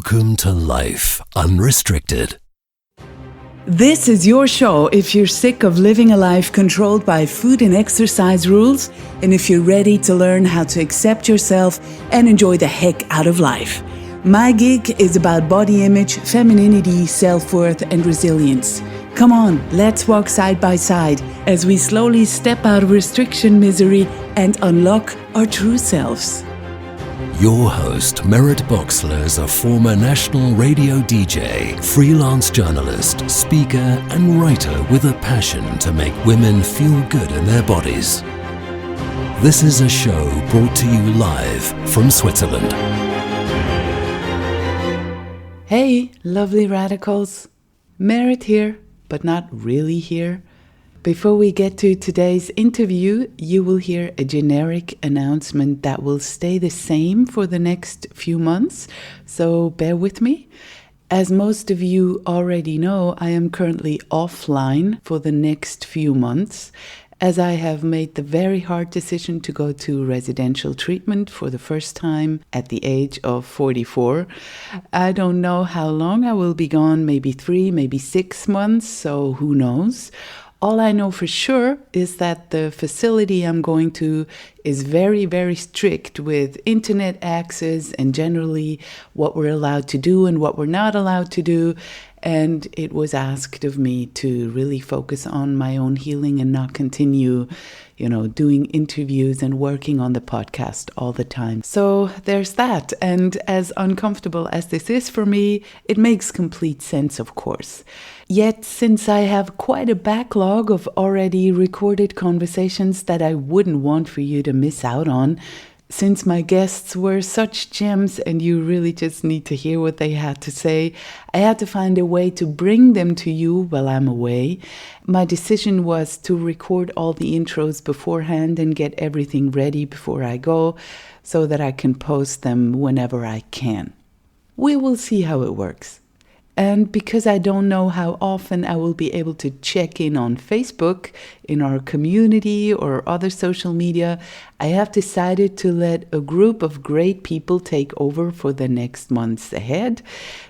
Welcome to Life Unrestricted. This is your show if you're sick of living a life controlled by food and exercise rules, and if you're ready to learn how to accept yourself and enjoy the heck out of life. My gig is about body image, femininity, self-worth, and resilience. Come on, let's walk side by side as we slowly step out of restriction misery and unlock our true selves. Your host, Merritt Boxler, is a former national radio DJ, freelance journalist, speaker, and writer with a passion to make women feel good in their bodies. This is a show brought to you live from Switzerland. Hey, lovely radicals. Merritt here, but not really here. Before we get to today's interview, you will hear a generic announcement that will stay the same for the next few months, so bear with me. As most of you already know, I am currently offline for the next few months, as I have made the very hard decision to go to residential treatment for the first time at the age of 44. I don't know how long I will be gone, maybe 3, maybe 6 months, so who knows. All I know for sure is that the facility I'm going to is very, very strict with internet access and generally what we're allowed to do and what we're not allowed to do. And it was asked of me to really focus on my own healing and not continue, doing interviews and working on the podcast all the time. So there's that. And as uncomfortable as this is for me, it makes complete sense, of course. Yet, since I have quite a backlog of already recorded conversations that I wouldn't want for you to miss out on, since my guests were such gems and you really just need to hear what they had to say, I had to find a way to bring them to you while I'm away. My decision was to record all the intros beforehand and get everything ready before I go so that I can post them whenever I can. We will see how it works. And because I don't know how often I will be able to check in on Facebook, in our community or other social media, I have decided to let a group of great people take over for the next months ahead.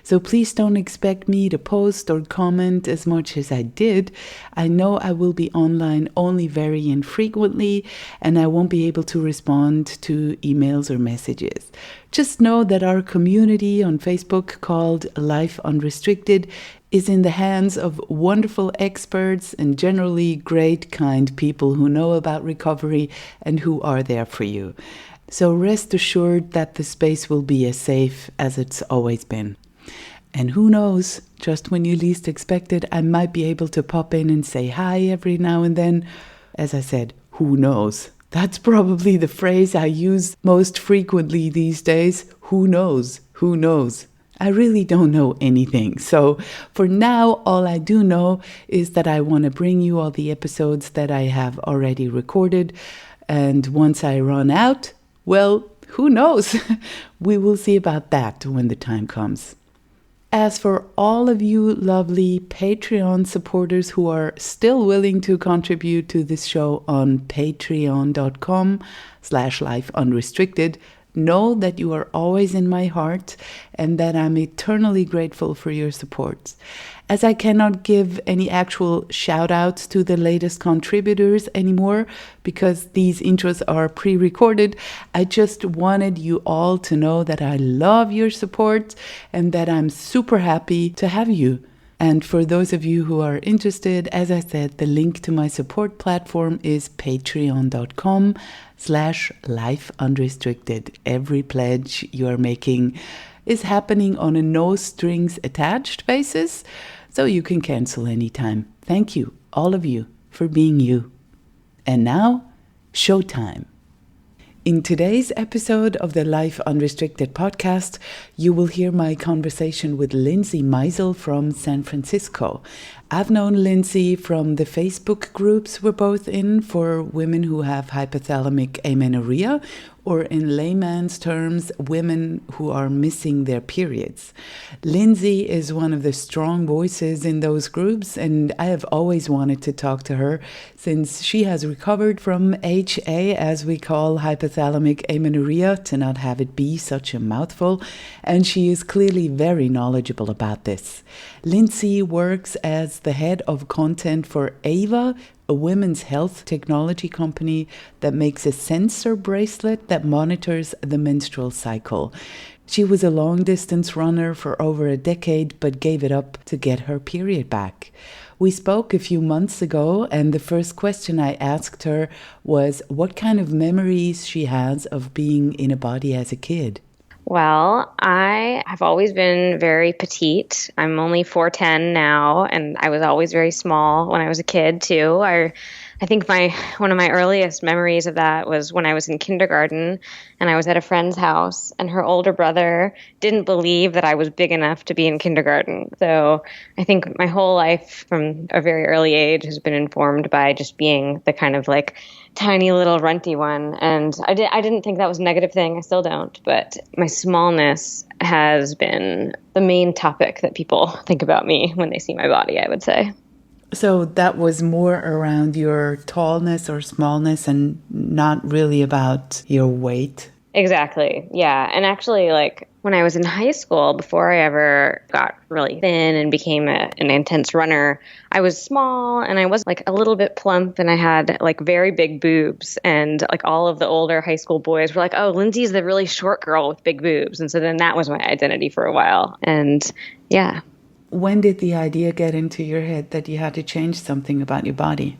So please don't expect me to post or comment as much as I did. I know I will be online only very infrequently, and I won't be able to respond to emails or messages. Just know that our community on Facebook called Life Unrestricted is in the hands of wonderful experts and generally great, kind people who know about recovery and who are there for you. So rest assured that the space will be as safe as it's always been. And who knows, just when you least expect it, I might be able to pop in and say hi every now and then. As I said, who knows? That's probably the phrase I use most frequently these days. Who knows? Who knows? I really don't know anything. So for now, all I do know is that I want to bring you all the episodes that I have already recorded. And once I run out, well, who knows? We will see about that when the time comes. As for all of you lovely Patreon supporters who are still willing to contribute to this show on patreon.com/lifeunrestricted, know that you are always in my heart and that I'm eternally grateful for your support. As I cannot give any actual shout outs to the latest contributors anymore because these intros are pre-recorded, I just wanted you all to know that I love your support and that I'm super happy to have you. And for those of you who are interested, as I said, the link to my support platform is patreon.com/lifeunrestricted. Every pledge you are making is happening on a no strings attached basis, so you can cancel anytime. Thank you, all of you, for being you. And now, showtime. In today's episode of the Life Unrestricted podcast, you will hear my conversation with Lindsay Meisel from San Francisco. I've known Lindsay from the Facebook groups we're both in for women who have hypothalamic amenorrhea, or in layman's terms, women who are missing their periods. Lindsay is one of the strong voices in those groups, and I have always wanted to talk to her since she has recovered from HA, as we call hypothalamic amenorrhea, to not have it be such a mouthful, and she is clearly very knowledgeable about this. Lindsay works as the head of content for Ava, a women's health technology company that makes a sensor bracelet that monitors the menstrual cycle. She was a long-distance runner for over a decade, but gave it up to get her period back. We spoke a few months ago, and the first question I asked her was what kind of memories she has of being in a body as a kid. Well, I have always been very petite. I'm only 4'10" now, and I was always very small when I was a kid too. I think one of my earliest memories of that was when I was in kindergarten and I was at a friend's house, and her older brother didn't believe that I was big enough to be in kindergarten. So I think my whole life from a very early age has been informed by just being the kind of like tiny little runty one. And I didn't think that was a negative thing. I still don't. But my smallness has been the main topic that people think about me when they see my body, I would say. So that was more around your tallness or smallness and not really about your weight? Exactly. Yeah. And actually, like when I was in high school, before I ever got really thin and became an intense runner, I was small and I was like a little bit plump and I had like very big boobs. And like all of the older high school boys were like, oh, Lindsay's the really short girl with big boobs. And so then that was my identity for a while. And yeah. When did the idea get into your head that you had to change something about your body?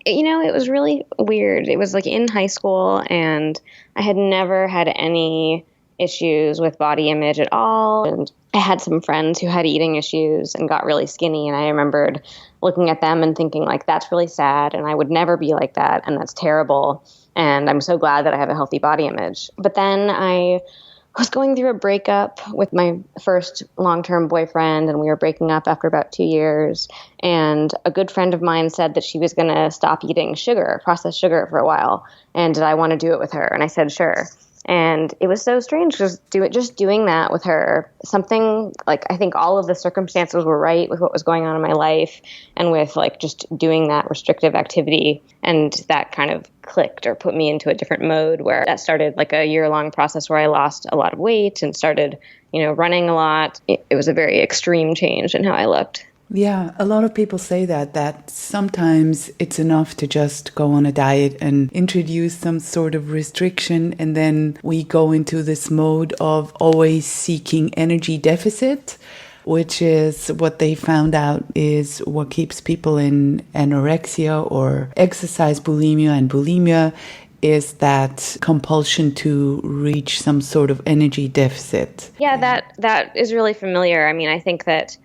It was really weird. It was like in high school, and I had never had any issues with body image at all. And I had some friends who had eating issues and got really skinny. And I remembered looking at them and thinking like, that's really sad. And I would never be like that. And that's terrible. And I'm so glad that I have a healthy body image. But then I was going through a breakup with my first long-term boyfriend, and we were breaking up after about 2 years. And a good friend of mine said that she was going to stop eating sugar, processed sugar, for a while. And did I want to do it with her? And I said, sure. And it was so strange just doing that with her. Something like, I think all of the circumstances were right with what was going on in my life and with like just doing that restrictive activity. And that kind of clicked or put me into a different mode where that started like a year-long process where I lost a lot of weight and started, running a lot. It was a very extreme change in how I looked. Yeah, a lot of people say that sometimes it's enough to just go on a diet and introduce some sort of restriction, and then we go into this mode of always seeking energy deficit, which is what they found out is what keeps people in anorexia or exercise bulimia. And bulimia is that compulsion to reach some sort of energy deficit. Yeah, that is really familiar. I mean, I think that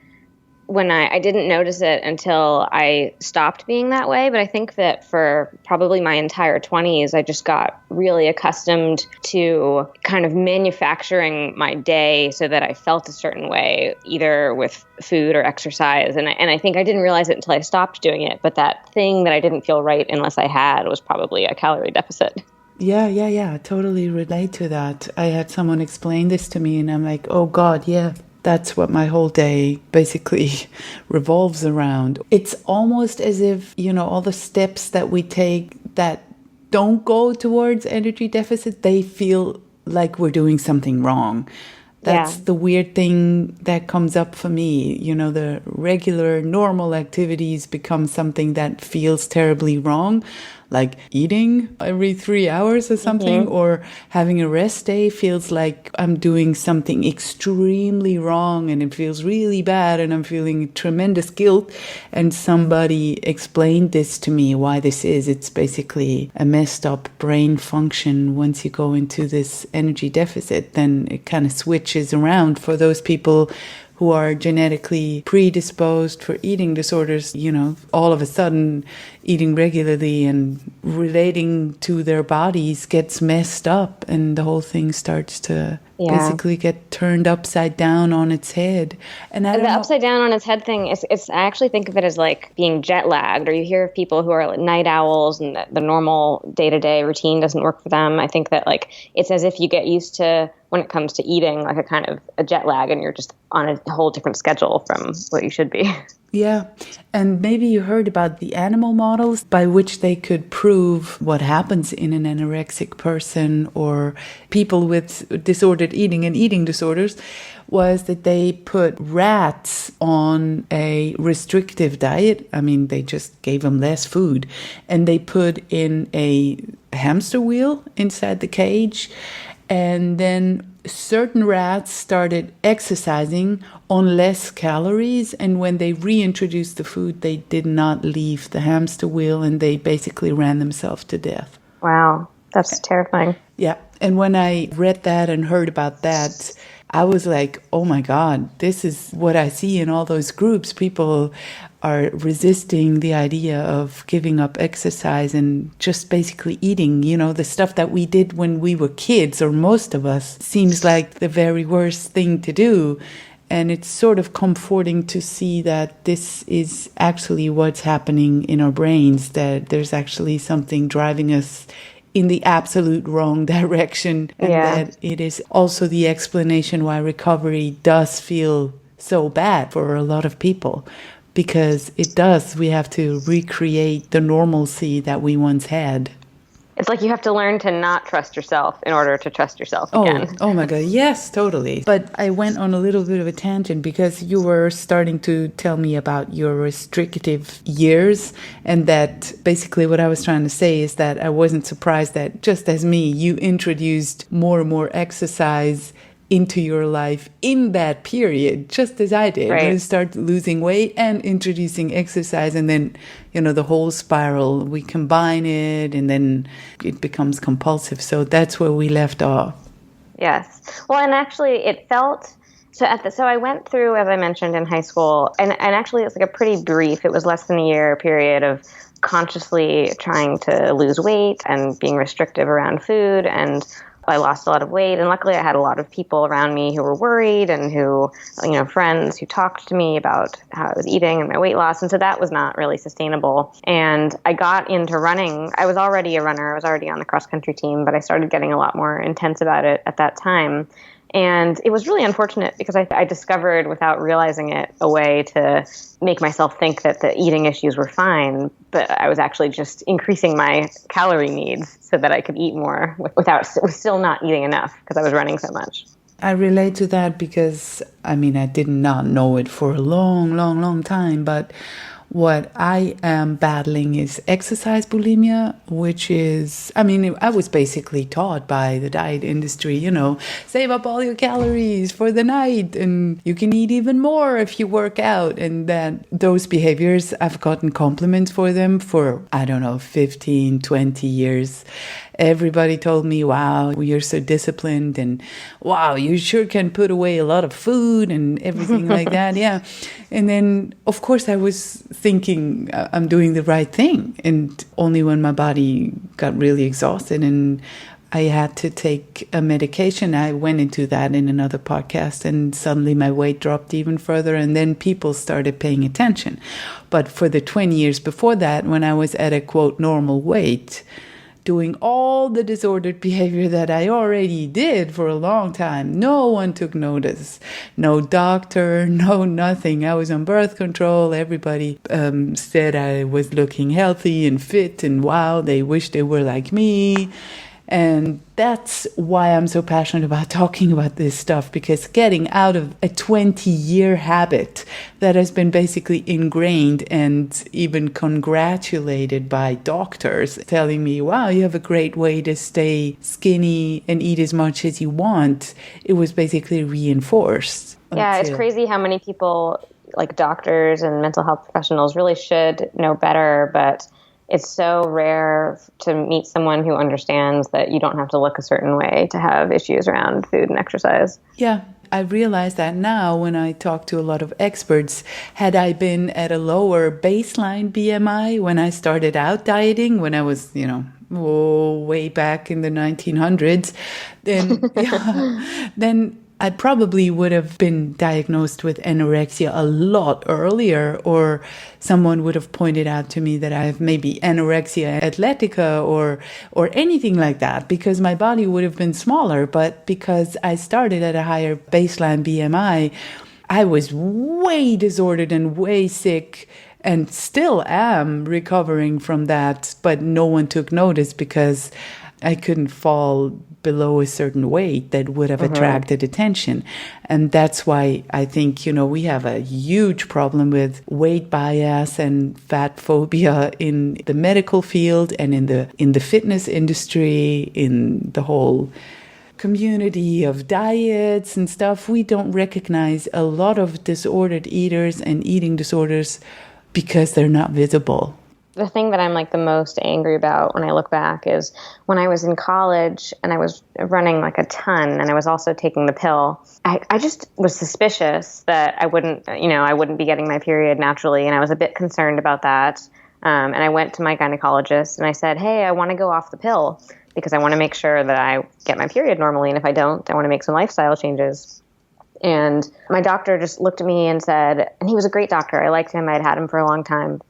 when I didn't notice it until I stopped being that way, but I think that for probably my entire 20s, I just got really accustomed to kind of manufacturing my day so that I felt a certain way, either with food or exercise. And I think I didn't realize it until I stopped doing it. But that thing that I didn't feel right unless I had was probably a calorie deficit. Yeah. I totally relate to that. I had someone explain this to me and I'm like, oh God, yeah. That's what my whole day basically revolves around. It's almost as if, all the steps that we take that don't go towards energy deficit, they feel like we're doing something wrong. That's the weird thing that comes up for me. The regular, normal activities become something that feels terribly wrong, like eating every 3 hours or something, or having a rest day feels like I'm doing something extremely wrong and it feels really bad and I'm feeling tremendous guilt. And somebody explained this to me, why this is. It's basically a messed up brain function. Once you go into this energy deficit, then it kind of switches around for those people who are genetically predisposed for eating disorders. All of a sudden eating regularly and relating to their bodies gets messed up and the whole thing starts to basically get turned upside down on its head. And I don't The know. upside down on its head thing is I actually think of it as like being jet lagged, or you hear of people who are like night owls and the normal day-to-day routine doesn't work for them. I think that like it's as if you get used to, when it comes to eating, like a kind of a jet lag, and you're just on a whole different schedule from what you should be. Yeah. And maybe you heard about the animal models by which they could prove what happens in an anorexic person or people with disordered eating and eating disorders, was that they put rats on a restrictive diet. I mean, they just gave them less food, and they put in a hamster wheel inside the cage. And then certain rats started exercising on less calories. And when they reintroduced the food, they did not leave the hamster wheel, and they basically ran themselves to death. Wow, that's terrifying. Yeah. And when I read that and heard about that, I was like, oh my God, this is what I see in all those groups. People are resisting the idea of giving up exercise and just basically eating, you know, the stuff that we did when we were kids, or most of us, seems like the very worst thing to do. And it's sort of comforting to see that this is actually what's happening in our brains, that there's actually something driving us in the absolute wrong direction. And that it is also the explanation why recovery does feel so bad for a lot of people. Because it does. We have to recreate the normalcy that we once had. It's like you have to learn to not trust yourself in order to trust yourself again. Oh my God. Yes, totally. But I went on a little bit of a tangent because you were starting to tell me about your restrictive years. And that basically what I was trying to say is that I wasn't surprised that just as me, you introduced more and more exercise into your life in that period, just as I did. Right. You start losing weight and introducing exercise, and then, you know, the whole spiral, we combine it, and then it becomes compulsive. So that's where we left off. Yes. Well, and actually it felt, so I went through, as I mentioned, in high school, and actually it's like a pretty brief, it was less than a year period of consciously trying to lose weight and being restrictive around food, and I lost a lot of weight, and luckily I had a lot of people around me who were worried, and who, you know, friends who talked to me about how I was eating and my weight loss, and so that was not really sustainable. And I got into running. I was already a runner. I was already on the cross-country team, but I started getting a lot more intense about it at that time. And it was really unfortunate because I discovered, without realizing it, a way to make myself think that the eating issues were fine, but I was actually just increasing my calorie needs so that I could eat more without still not eating enough because I was running so much. I relate to that because, I mean, I did not know it for a long time, but what I am battling is exercise bulimia, which is, I mean, I was basically taught by the diet industry, you know, save up all your calories for the night and you can eat even more if you work out. And that those behaviors, I've gotten compliments for them for, I don't know, 15, 20 years. Everybody told me, wow, you're so disciplined, and wow, you sure can put away a lot of food and everything like that. Yeah. And then, of course, I was thinking I'm doing the right thing. And only when my body got really exhausted and I had to take a medication, I went into that in another podcast, and suddenly my weight dropped even further, and then people started paying attention. But for the 20 years before that, when I was at a, quote, normal weight, doing all the disordered behavior that I already did for a long time, no one took notice. No doctor, no nothing. I was on birth control. Everybody said I was looking healthy and fit, and wow, they wish they were like me. And that's why I'm so passionate about talking about this stuff, because getting out of a 20-year habit that has been basically ingrained and even congratulated by doctors telling me, wow, you have a great way to stay skinny and eat as much as you want, it was basically reinforced. Yeah, it's crazy how many people, like doctors and mental health professionals, really should know better, but it's so rare to meet someone who understands that you don't have to look a certain way to have issues around food and exercise. Yeah. I realize that now when I talk to a lot of experts, had I been at a lower baseline BMI when I started out dieting, when I was, way back in the 1900s, then, then I probably would have been diagnosed with anorexia a lot earlier, or someone would have pointed out to me that I have maybe anorexia athletica or anything like that, because my body would have been smaller. But because I started at a higher baseline BMI, I was way disordered and way sick, and still am recovering from that. But no one took notice because I couldn't fall below a certain weight that would have attracted attention. And that's why I think, we have a huge problem with weight bias and fat phobia in the medical field and in the fitness industry, in the whole community of diets and stuff. We don't recognize a lot of disordered eaters and eating disorders because they're not visible. The thing that I'm the most angry about when I look back is when I was in college and I was running a ton and I was also taking the pill. I just was suspicious that I wouldn't be getting my period naturally. And I was a bit concerned about that. And I went to my gynecologist and I said, hey, I want to go off the pill because I want to make sure that I get my period normally. And if I don't, I want to make some lifestyle changes. And my doctor just looked at me and said, and he was a great doctor. I liked him. I'd had him for a long time.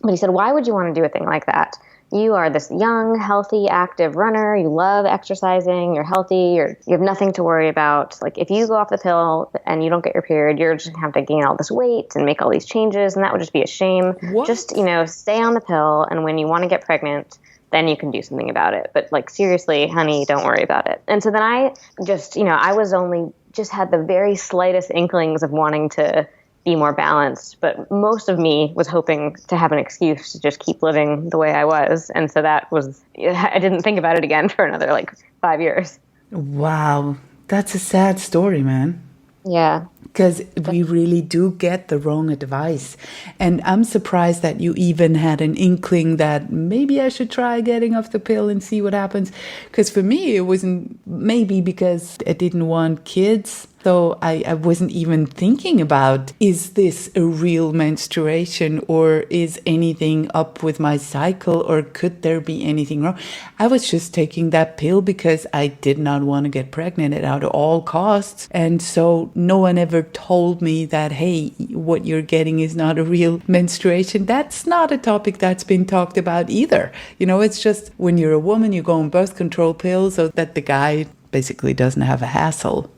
But he said, why would you want to do a thing like that? You are this young, healthy, active runner. You love exercising. You're healthy. You have nothing to worry about. If you go off the pill and you don't get your period, you're just going to have to gain all this weight and make all these changes. And that would just be a shame. What? Just, stay on the pill. And when you want to get pregnant, then you can do something about it. But seriously, honey, don't worry about it. And so then I just, I was only just had the very slightest inklings of wanting to be more balanced, but most of me was hoping to have an excuse to just keep living the way I was. And so I didn't think about it again for another 5 years. Wow. That's a sad story, man. Yeah. Because we really do get the wrong advice. And I'm surprised that you even had an inkling that maybe I should try getting off the pill and see what happens. Because for me, it wasn't, maybe because I didn't want kids. So I wasn't even thinking about, is this a real menstruation, or is anything up with my cycle, or could there be anything wrong? I was just taking that pill because I did not want to get pregnant at all costs. And so no one ever told me that, hey, what you're getting is not a real menstruation. That's not a topic that's been talked about either. It's just when you're a woman, you go on birth control pills so that the guy basically doesn't have a hassle.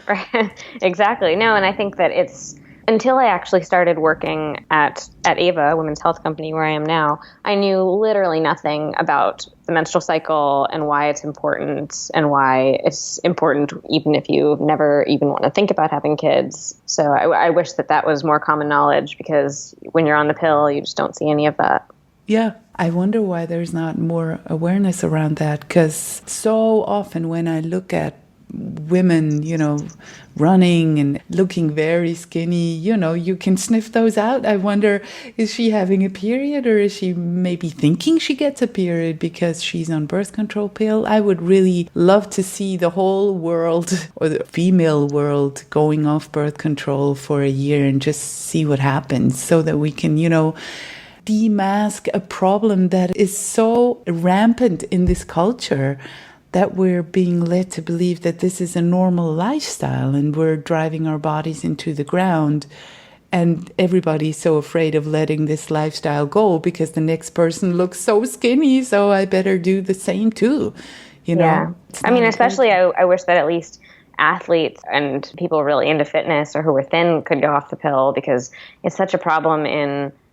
Right. Exactly. No, and I think that it's until I actually started working at Ava, a women's health company where I am now, I knew literally nothing about the menstrual cycle and why it's important and why it's important even if you never even want to think about having kids. So I wish that was more common knowledge, because when you're on the pill, you just don't see any of that. Yeah, I wonder why there's not more awareness around that, because so often when I look at women, running and looking very skinny, you can sniff those out. I wonder, is she having a period, or is she maybe thinking she gets a period because she's on birth control pill? I would really love to see the whole world, or the female world, going off birth control for a year and just see what happens, so that we can, demask a problem that is so rampant in this culture, that we're being led to believe that this is a normal lifestyle and we're driving our bodies into the ground. And everybody's so afraid of letting this lifestyle go because the next person looks so skinny, so I better do the same too. Yeah. I mean, especially I wish that at least athletes and people really into fitness or who are thin could go off the pill, because it's such a problem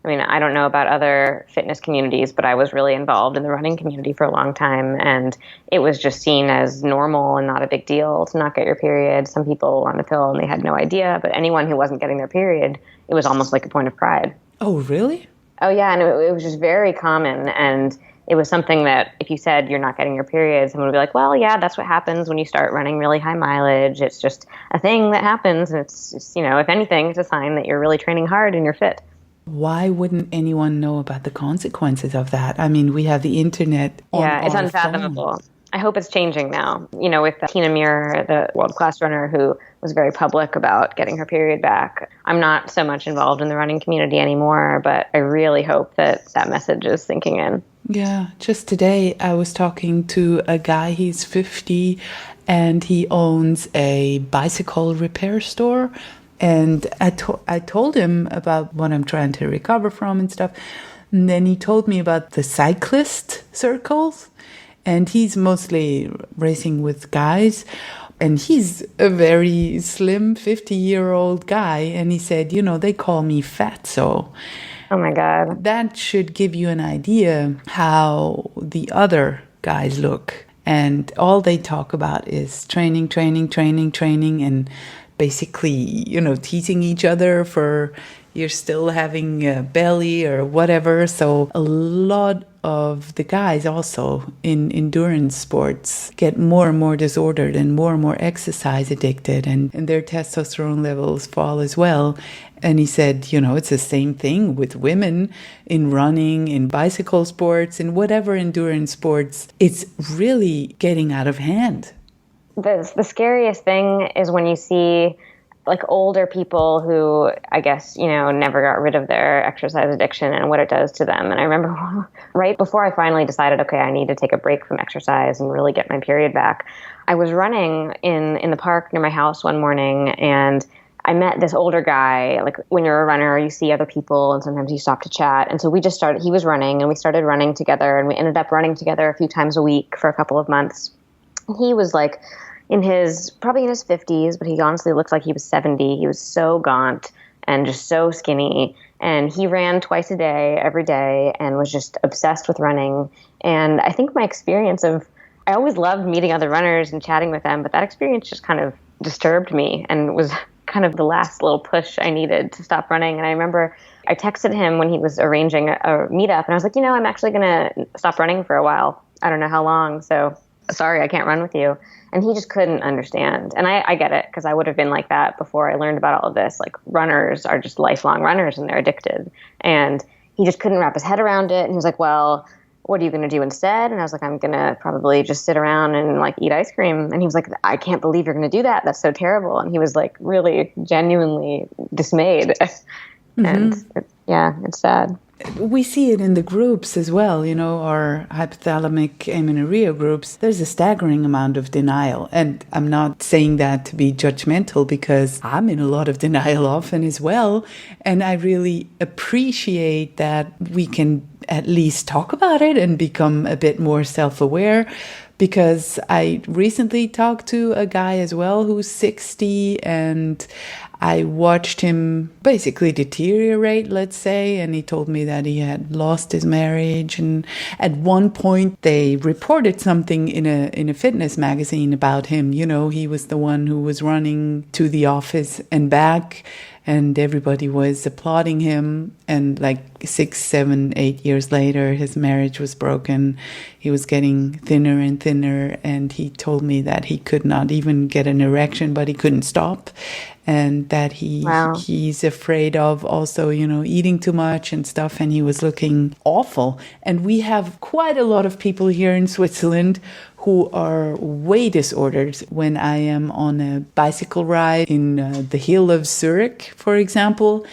I don't know about other fitness communities, but I was really involved in the running community for a long time, and it was just seen as normal and not a big deal to not get your period. Some people were on the pill and they had no idea, but anyone who wasn't getting their period, it was almost like a point of pride. Oh, really? Oh, yeah, and it was just very common, and it was something that if you said you're not getting your period, someone would be like, well, yeah, that's what happens when you start running really high mileage. It's just a thing that happens, and it's just, if anything, it's a sign that you're really training hard and you're fit. Why wouldn't anyone know about the consequences of that? I mean, we have the internet on Yeah, it's our unfathomable. phone. I hope it's changing now. With Tina Muir, the world-class runner who was very public about getting her period back. I'm not so much involved in the running community anymore, but I really hope that message is sinking in. Yeah, just today I was talking to a guy, he's 50, and he owns a bicycle repair store. And I told him about what I'm trying to recover from and stuff. And then he told me about the cyclist circles. And he's mostly racing with guys. And he's a very slim 50-year-old guy. And he said, they call me fatso. Oh, my God. That should give you an idea how the other guys look. And all they talk about is training, and basically, teasing each other for you're still having a belly or whatever. So a lot of the guys also in endurance sports get more and more disordered and more exercise addicted, and their testosterone levels fall as well. And he said, it's the same thing with women in running, in bicycle sports, in whatever endurance sports. It's really getting out of hand. The scariest thing is when you see older people who I guess, never got rid of their exercise addiction and what it does to them. And I remember right before I finally decided, okay, I need to take a break from exercise and really get my period back, I was running in the park near my house one morning, and I met this older guy. Like when you're a runner, you see other people and sometimes you stop to chat. And so he was running and we started running together, and we ended up running together a few times a week for a couple of months. He was probably in his 50s, but he honestly looked like he was 70. He was so gaunt and just so skinny. And he ran twice a day, every day, and was just obsessed with running. And I think my experience I always loved meeting other runners and chatting with them, but that experience just kind of disturbed me and was kind of the last little push I needed to stop running. And I remember I texted him when he was arranging a meetup, and I was like, I'm actually going to stop running for a while. I don't know how long, so sorry, I can't run with you. And he just couldn't understand. And I get it, because I would have been like that before I learned about all of this. Like, runners are just lifelong runners and they're addicted. And he just couldn't wrap his head around it. And he was like, well, what are you going to do instead? And I was like, I'm going to probably just sit around and eat ice cream. And he was like, I can't believe you're going to do that. That's so terrible. And he was really genuinely dismayed. Mm-hmm. And it's sad. We see it in the groups as well, our hypothalamic amenorrhea groups. There's a staggering amount of denial. And I'm not saying that to be judgmental, because I'm in a lot of denial often as well. And I really appreciate that we can at least talk about it and become a bit more self-aware. Because I recently talked to a guy as well who's 60, and I watched him basically deteriorate, let's say, and he told me that he had lost his marriage. And at one point they reported something in a fitness magazine about him. He was the one who was running to the office and back, and everybody was applauding him. And 6, 7, 8 years later, his marriage was broken. He was getting thinner and thinner, and he told me that he could not even get an erection, but he couldn't stop. And that he's afraid of also, eating too much and stuff. And he was looking awful. And we have quite a lot of people here in Switzerland who are way disordered. When I am on a bicycle ride in the hill of Zurich, for example,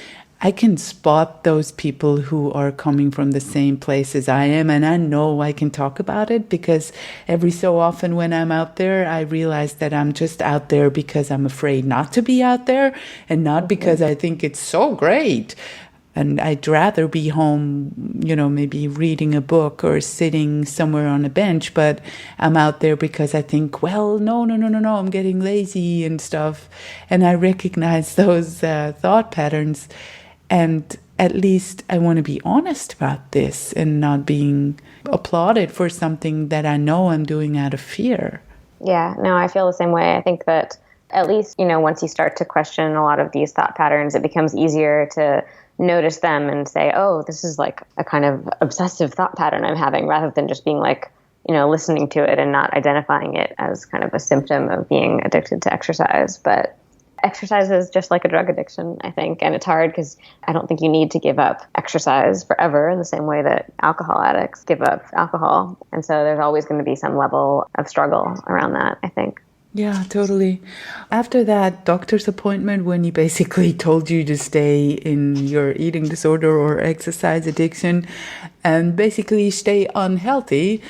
I can spot those people who are coming from the same place as I am, and I know I can talk about it, because every so often when I'm out there, I realize that I'm just out there because I'm afraid not to be out there, and not because I think it's so great. And I'd rather be home, maybe reading a book or sitting somewhere on a bench, but I'm out there because I think, well, no, I'm getting lazy and stuff. And I recognize those thought patterns. And at least I want to be honest about this and not being applauded for something that I know I'm doing out of fear. Yeah, no, I feel the same way. I think that at least, once you start to question a lot of these thought patterns, it becomes easier to notice them and say, oh, this is a kind of obsessive thought pattern I'm having, rather than just being listening to it and not identifying it as kind of a symptom of being addicted to exercise. But Exercise is just like a drug addiction, I think. And it's hard because I don't think you need to give up exercise forever in the same way that alcohol addicts give up alcohol. And so there's always going to be some level of struggle around that, I think. Yeah, totally. After that doctor's appointment, when he basically told you to stay in your eating disorder or exercise addiction and basically stay unhealthy,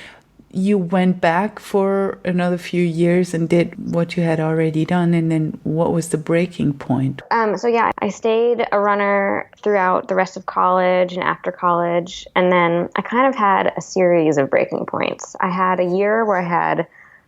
you went back for another few years and did what you had already done. And then what was the breaking point? I stayed a runner throughout the rest of college and after college. And then I kind of had a series of breaking points. I had a year where I had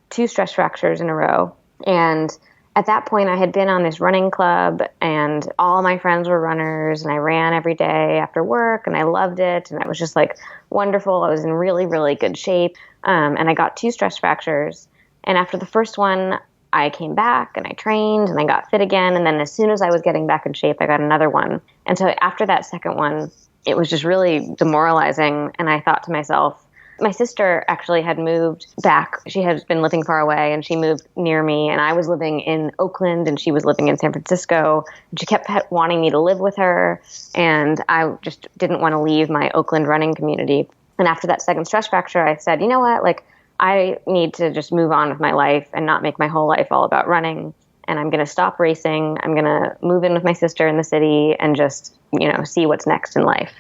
2 stress fractures in a row. And at that point, I had been on this running club and all my friends were runners and I ran every day after work and I loved it. And it was just like wonderful. I was in really, really good shape. And I got 2 stress fractures. And after the first one, I came back and I trained and I got fit again. And then as soon as I was getting back in shape, I got another one. And so after that second one, it was just really demoralizing. And I thought to myself, my sister actually had moved back. She had been living far away and she moved near me. And I was living in Oakland and she was living in San Francisco. And she kept wanting me to live with her. And I just didn't want to leave my Oakland running community. And after that second stress fracture, I said, you know what, like I need to just move on with my life and not make my whole life all about running. And I'm going to stop racing. I'm going to move in with my sister in the city and just, see what's next in life.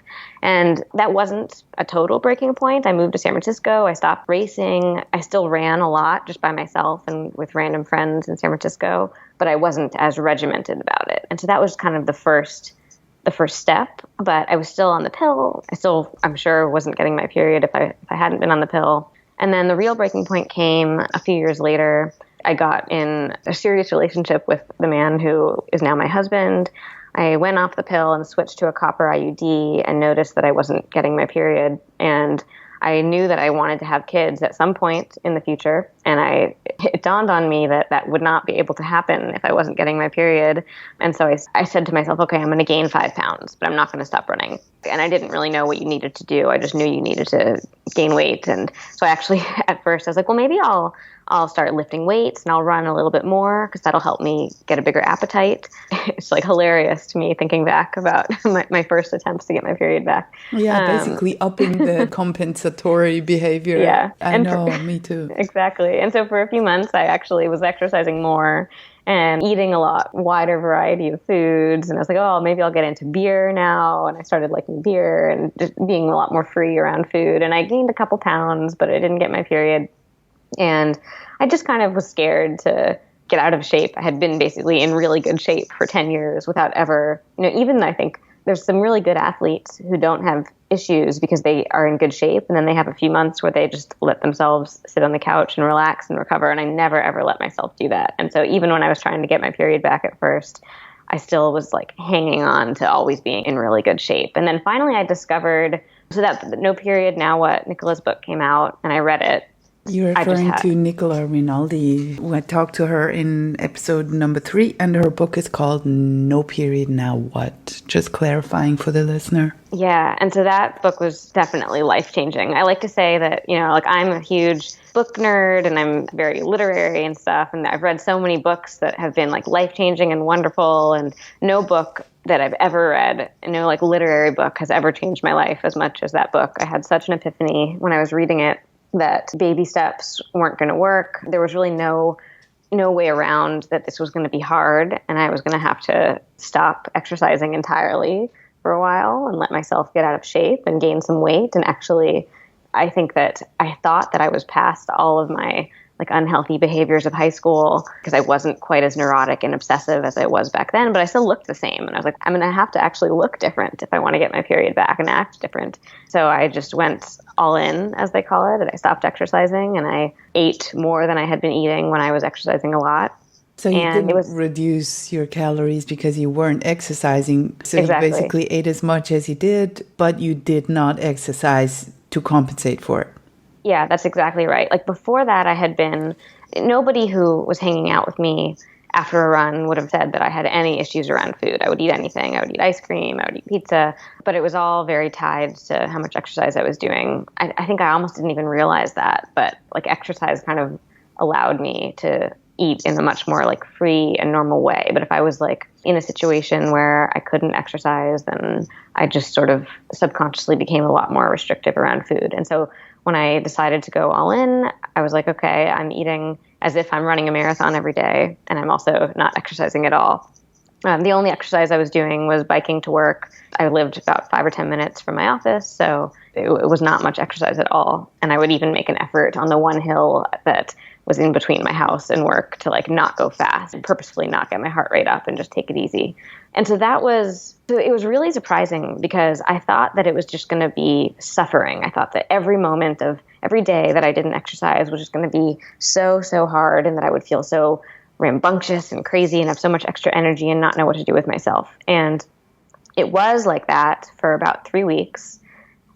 And that wasn't a total breaking point. I moved to San Francisco. I stopped racing. I still ran a lot just by myself and with random friends in San Francisco, but I wasn't as regimented about it. And so that was kind of the first step, but I was still on the pill. I'm sure, wasn't getting my period if I hadn't been on the pill. And then the real breaking point came a few years later. I got in a serious relationship with the man who is now my husband. I went off the pill and switched to a copper IUD and noticed that I wasn't getting my period. And I knew that I wanted to have kids at some point in the future. And it dawned on me that would not be able to happen if I wasn't getting my period. And so I said to myself, okay, I'm going to gain 5 pounds, but I'm not going to stop running. And I didn't really know what you needed to do. I just knew you needed to gain weight. And so I actually, at first, I was like, well, maybe I'll start lifting weights and I'll run a little bit more because that'll help me get a bigger appetite. It's like hilarious to me thinking back about my first attempts to get my period back. Yeah, basically upping the compensatory behavior. Yeah. I know, me too. Exactly. And so for a few months, I actually was exercising more and eating a lot wider variety of foods. And I was like, oh, maybe I'll get into beer now. And I started liking beer and just being a lot more free around food. And I gained a couple pounds, but I didn't get my period. And I just kind of was scared to get out of shape. I had been basically in really good shape for 10 years without ever, even I think there's some really good athletes who don't have issues because they are in good shape. And then they have a few months where they just let themselves sit on the couch and relax and recover. And I never, ever let myself do that. And so even when I was trying to get my period back at first, I still was like hanging on to always being in really good shape. And then finally I discovered, so that No Period, Now What, Nicola's book came out and I read it. You're referring to Nicola Rinaldi. I talked to her in episode number 3, and her book is called No Period, Now What? Just clarifying for the listener. Yeah, and so that book was definitely life-changing. I like to say that, I'm a huge book nerd, and I'm very literary and stuff, and I've read so many books that have been, life-changing and wonderful, and no book that I've ever read, no, literary book has ever changed my life as much as that book. I had such an epiphany when I was reading it, that baby steps weren't going to work. There was really no way around that this was going to be hard, and I was going to have to stop exercising entirely for a while and let myself get out of shape and gain some weight. And actually, I think that I thought that I was past all of my unhealthy behaviors of high school because I wasn't quite as neurotic and obsessive as I was back then, but I still looked the same. And I was like, I'm going to have to actually look different if I want to get my period back and act different. So I just went all in, as they call it, and I stopped exercising and I ate more than I had been eating when I was exercising a lot. So you didn't reduce your calories because you weren't exercising. So Exactly. You basically ate as much as you did, but you did not exercise to compensate for it. Yeah, that's exactly right. Before that, I had been, nobody who was hanging out with me after a run would have said that I had any issues around food. I would eat anything. I would eat ice cream. I would eat pizza. But it was all very tied to how much exercise I was doing. I think I almost didn't even realize that. But exercise kind of allowed me to eat in a much more like free and normal way. But if I was like in a situation where I couldn't exercise, then I just sort of subconsciously became a lot more restrictive around food. And so when I decided to go all in, I was like, okay, I'm eating as if I'm running a marathon every day, and I'm also not exercising at all. The only exercise I was doing was biking to work. I lived about 5 or 10 minutes from my office, so it was not much exercise at all. And I would even make an effort on the one hill that was in between my house and work to like not go fast and purposefully not get my heart rate up and just take it easy. And so it was really surprising because I thought that it was just going to be suffering. I thought that every moment of every day that I didn't exercise was just going to be so hard, and that I would feel so rambunctious and crazy and have so much extra energy and not know what to do with myself. And it was like that for about 3 weeks.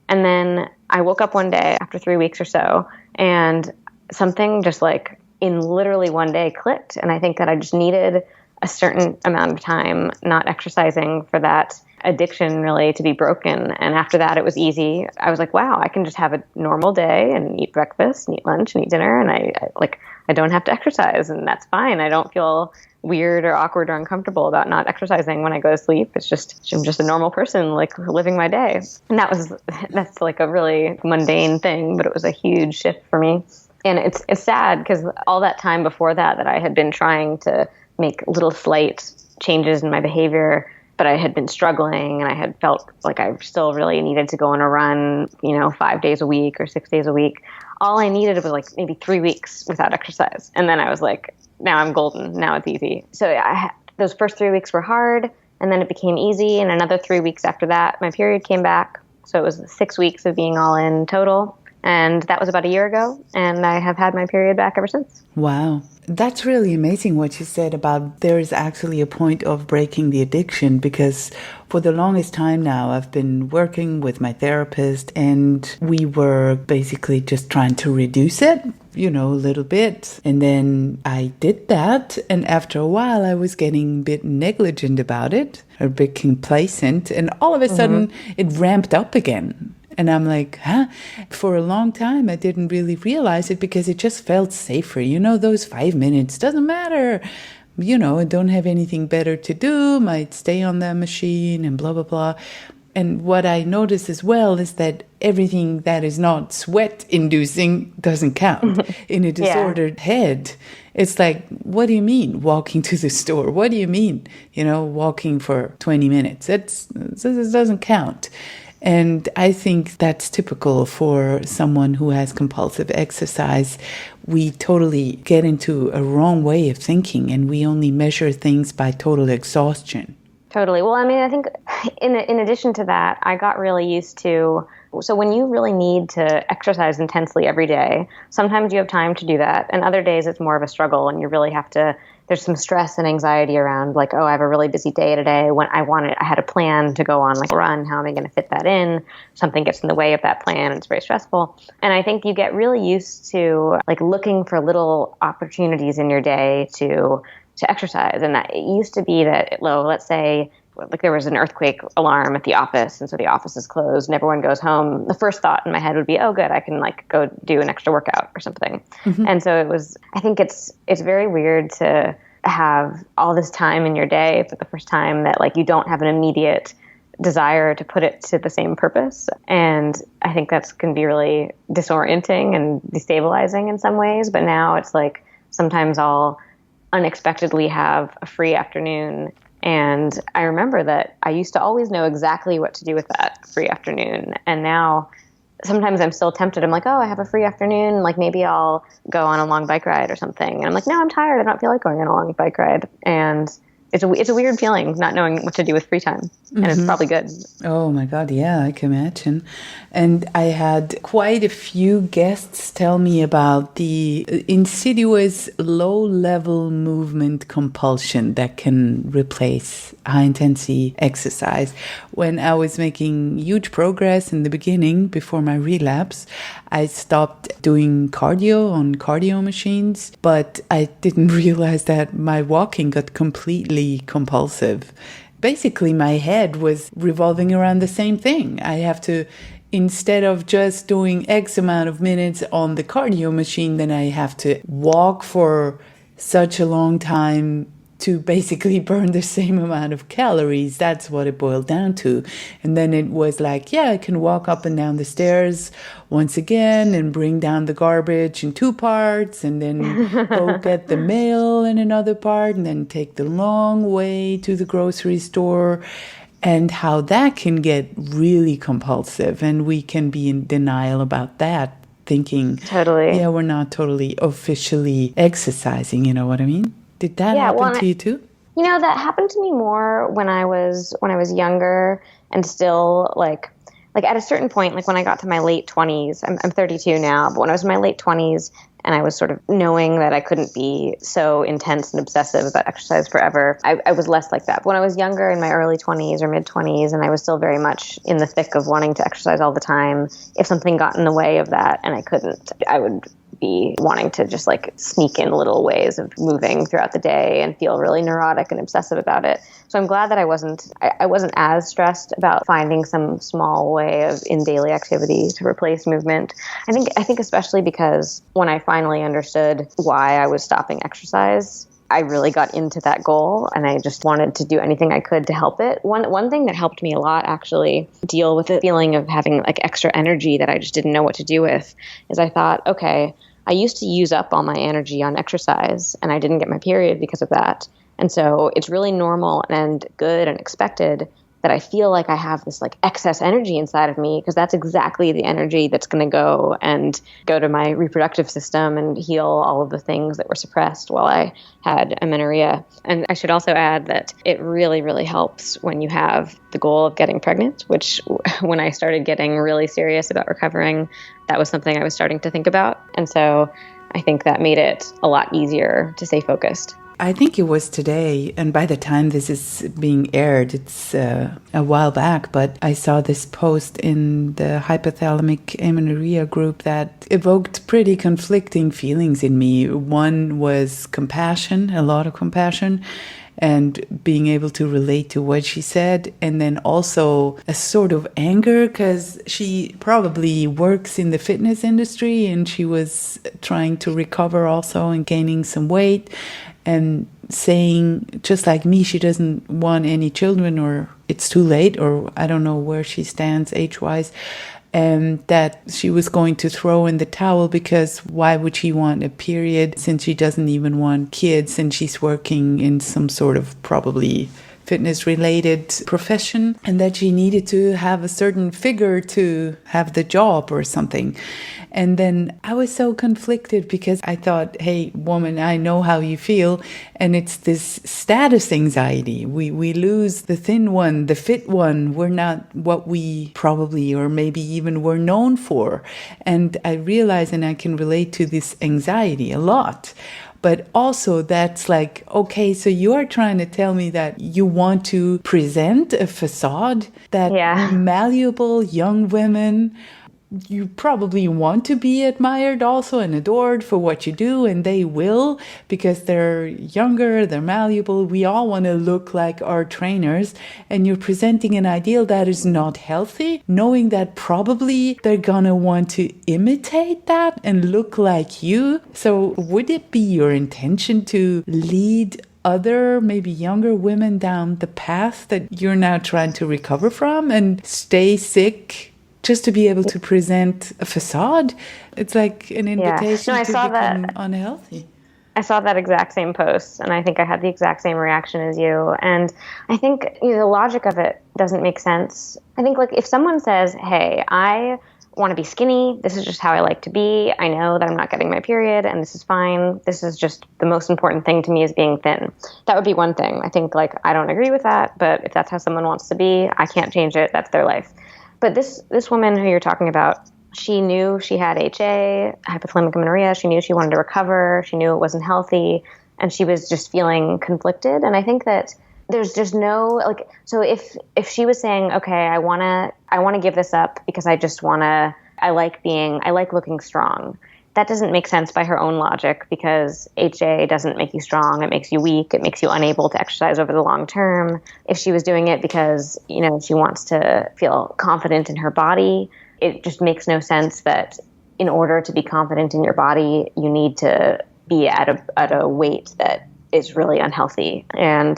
And then I woke up one day after 3 weeks or so, and something just like in literally one day clicked. And I think that I just needed a certain amount of time not exercising for that addiction really to be broken. And after that, it was easy. I was like, wow, I can just have a normal day and eat breakfast and eat lunch and eat dinner. And I don't have to exercise, and that's fine. I don't feel weird or awkward or uncomfortable about not exercising when I go to sleep. I'm just a normal person, like living my day. And that's like a really mundane thing, but it was a huge shift for me. And it's sad because all that time before that I had been trying to make little slight changes in my behavior, but I had been struggling, and I had felt like I still really needed to go on a run, 5 days a week or 6 days a week. All I needed was like maybe 3 weeks without exercise. And then I was like, now I'm golden. Now it's easy. So those first 3 weeks were hard, and then it became easy. And another 3 weeks after that, my period came back. So it was 6 weeks of being all in total. And that was about a year ago. And I have had my period back ever since. Wow. That's really amazing what you said about there is actually a point of breaking the addiction, because for the longest time now I've been working with my therapist, and we were basically just trying to reduce it, a little bit. And then I did that. And after a while I was getting a bit negligent about it, a bit complacent. And all of a sudden it ramped up again. And I'm like, For a long time, I didn't really realize it because it just felt safer. Those 5 minutes, doesn't matter. I don't have anything better to do, might stay on that machine and blah, blah, blah. And what I noticed as well is that everything that is not sweat-inducing doesn't count. In a disordered head, it's like, what do you mean walking to the store? What do you mean, walking for 20 minutes? It doesn't count. And I think that's typical for someone who has compulsive exercise. We totally get into a wrong way of thinking, and we only measure things by total exhaustion. Totally. Well, I think in addition to that, I got really used to, so when you really need to exercise intensely every day, sometimes you have time to do that. And other days it's more of a struggle, and you really have to, there's some stress and anxiety around like, I have a really busy day today. When I had a plan to go on like a run. How am I going to fit that in? Something gets in the way of that plan. It's very stressful. And I think you get really used to like looking for little opportunities in your day to exercise. And that it used to be that, let's say like there was an earthquake alarm at the office, and so the office is closed and everyone goes home. The first thought in my head would be, oh, good, I can like go do an extra workout or something. And so I think it's very weird to have all this time in your day for the first time that like you don't have an immediate desire to put it to the same purpose. And I think that's can be really disorienting and destabilizing in some ways. But now it's like sometimes I'll unexpectedly have a free afternoon. And I remember that I used to always know exactly what to do with that free afternoon. And now sometimes I'm still tempted. I'm like, oh, I have a free afternoon. Like maybe I'll go on a long bike ride or something. And I'm like, no, I'm tired. I don't feel like going on a long bike ride. And it's a weird feeling not knowing what to do with free time. And it's probably good. Oh my God, yeah, I can imagine. And I had quite a few guests tell me about the insidious low-level movement compulsion that can replace high-intensity exercise. When I was making huge progress in the beginning, before my relapse, I stopped doing cardio on cardio machines, but I didn't realize that my walking got completely compulsive. Basically, my head was revolving around the same thing. I have to, instead of just doing X amount of minutes on the cardio machine, then I have to walk for such a long time to basically burn the same amount of calories. That's what it boiled down to. And then it was like, yeah, I can walk up and down the stairs once again and bring down the garbage in 2 parts, and then go get the mail in another part, and then take the long way to the grocery store. And how that can get really compulsive, and we can be in denial about that, thinking, Totally. yeah, we're not totally officially exercising, you know what I mean? Did that happen to you too? You know, that happened to me more when I was younger, and still like at a certain point, like when I got to my late 20s. I'm 32 now, but when I was in my late 20s and I was sort of knowing that I couldn't be so intense and obsessive about exercise forever, I was less like that. But when I was younger, in my early 20s or mid 20s, and I was still very much in the thick of wanting to exercise all the time, if something got in the way of that and I couldn't, I would be wanting to just like sneak in little ways of moving throughout the day and feel really neurotic and obsessive about it. So I'm glad that I wasn't as stressed about finding some small way of in daily activity to replace movement. I think especially because when I finally understood why I was stopping exercise, I really got into that goal, and I just wanted to do anything I could to help it. One thing that helped me a lot, actually, deal with the feeling of having like extra energy that I just didn't know what to do with, is I thought, okay, I used to use up all my energy on exercise, and I didn't get my period because of that. And so it's really normal and good and expected that I feel like I have this like excess energy inside of me, because that's exactly the energy that's going to go to my reproductive system and heal all of the things that were suppressed while I had amenorrhea. And I should also add that it really, really helps when you have the goal of getting pregnant, which when I started getting really serious about recovering, that was something I was starting to think about. And so I think that made it a lot easier to stay focused. I think it was today, and by the time this is being aired, it's a while back, but I saw this post in the hypothalamic amenorrhea group that evoked pretty conflicting feelings in me. One was compassion, a lot of compassion, and being able to relate to what she said, and then also a sort of anger, because she probably works in the fitness industry and she was trying to recover also and gaining some weight, and saying, just like me, she doesn't want any children, or it's too late, or I don't know where she stands age-wise, and that she was going to throw in the towel, because why would she want a period since she doesn't even want kids, and she's working in some sort of probably fitness-related profession, and that she needed to have a certain figure to have the job or something. And then I was so conflicted, because I thought, hey, woman, I know how you feel. And it's this status anxiety. We lose the thin one, the fit one. We're not what we probably, or maybe even were known for. And I realize, and I can relate to this anxiety a lot. But also that's like, okay, so you are trying to tell me that you want to present a facade that malleable young women, you probably want to be admired also and adored for what you do, and they will, because they're younger, they're malleable. We all want to look like our trainers, and you're presenting an ideal that is not healthy, knowing that probably they're gonna want to imitate that and look like you. So would it be your intention to lead other, maybe younger women down the path that you're now trying to recover from and stay sick just to be able to present a facade? It's like an invitation to become unhealthy. I saw that exact same post, and I think I had the exact same reaction as you. And I think the logic of it doesn't make sense. I think like if someone says, hey, I want to be skinny, this is just how I like to be, I know that I'm not getting my period and this is fine, this is just the most important thing to me is being thin, that would be one thing. I think like I don't agree with that, but if that's how someone wants to be, I can't change it, that's their life. But this woman who you're talking about, she knew she had HA, hypothalamic amenorrhea. She knew she wanted to recover. She knew it wasn't healthy, and she was just feeling conflicted. And I think that there's just no like. So if she was saying, okay, I want to give this up because I like looking strong, that doesn't make sense by her own logic, because HA doesn't make you strong. It makes you weak. It makes you unable to exercise over the long term. If she was doing it because, she wants to feel confident in her body, it just makes no sense that in order to be confident in your body, you need to be at a weight that is really unhealthy. And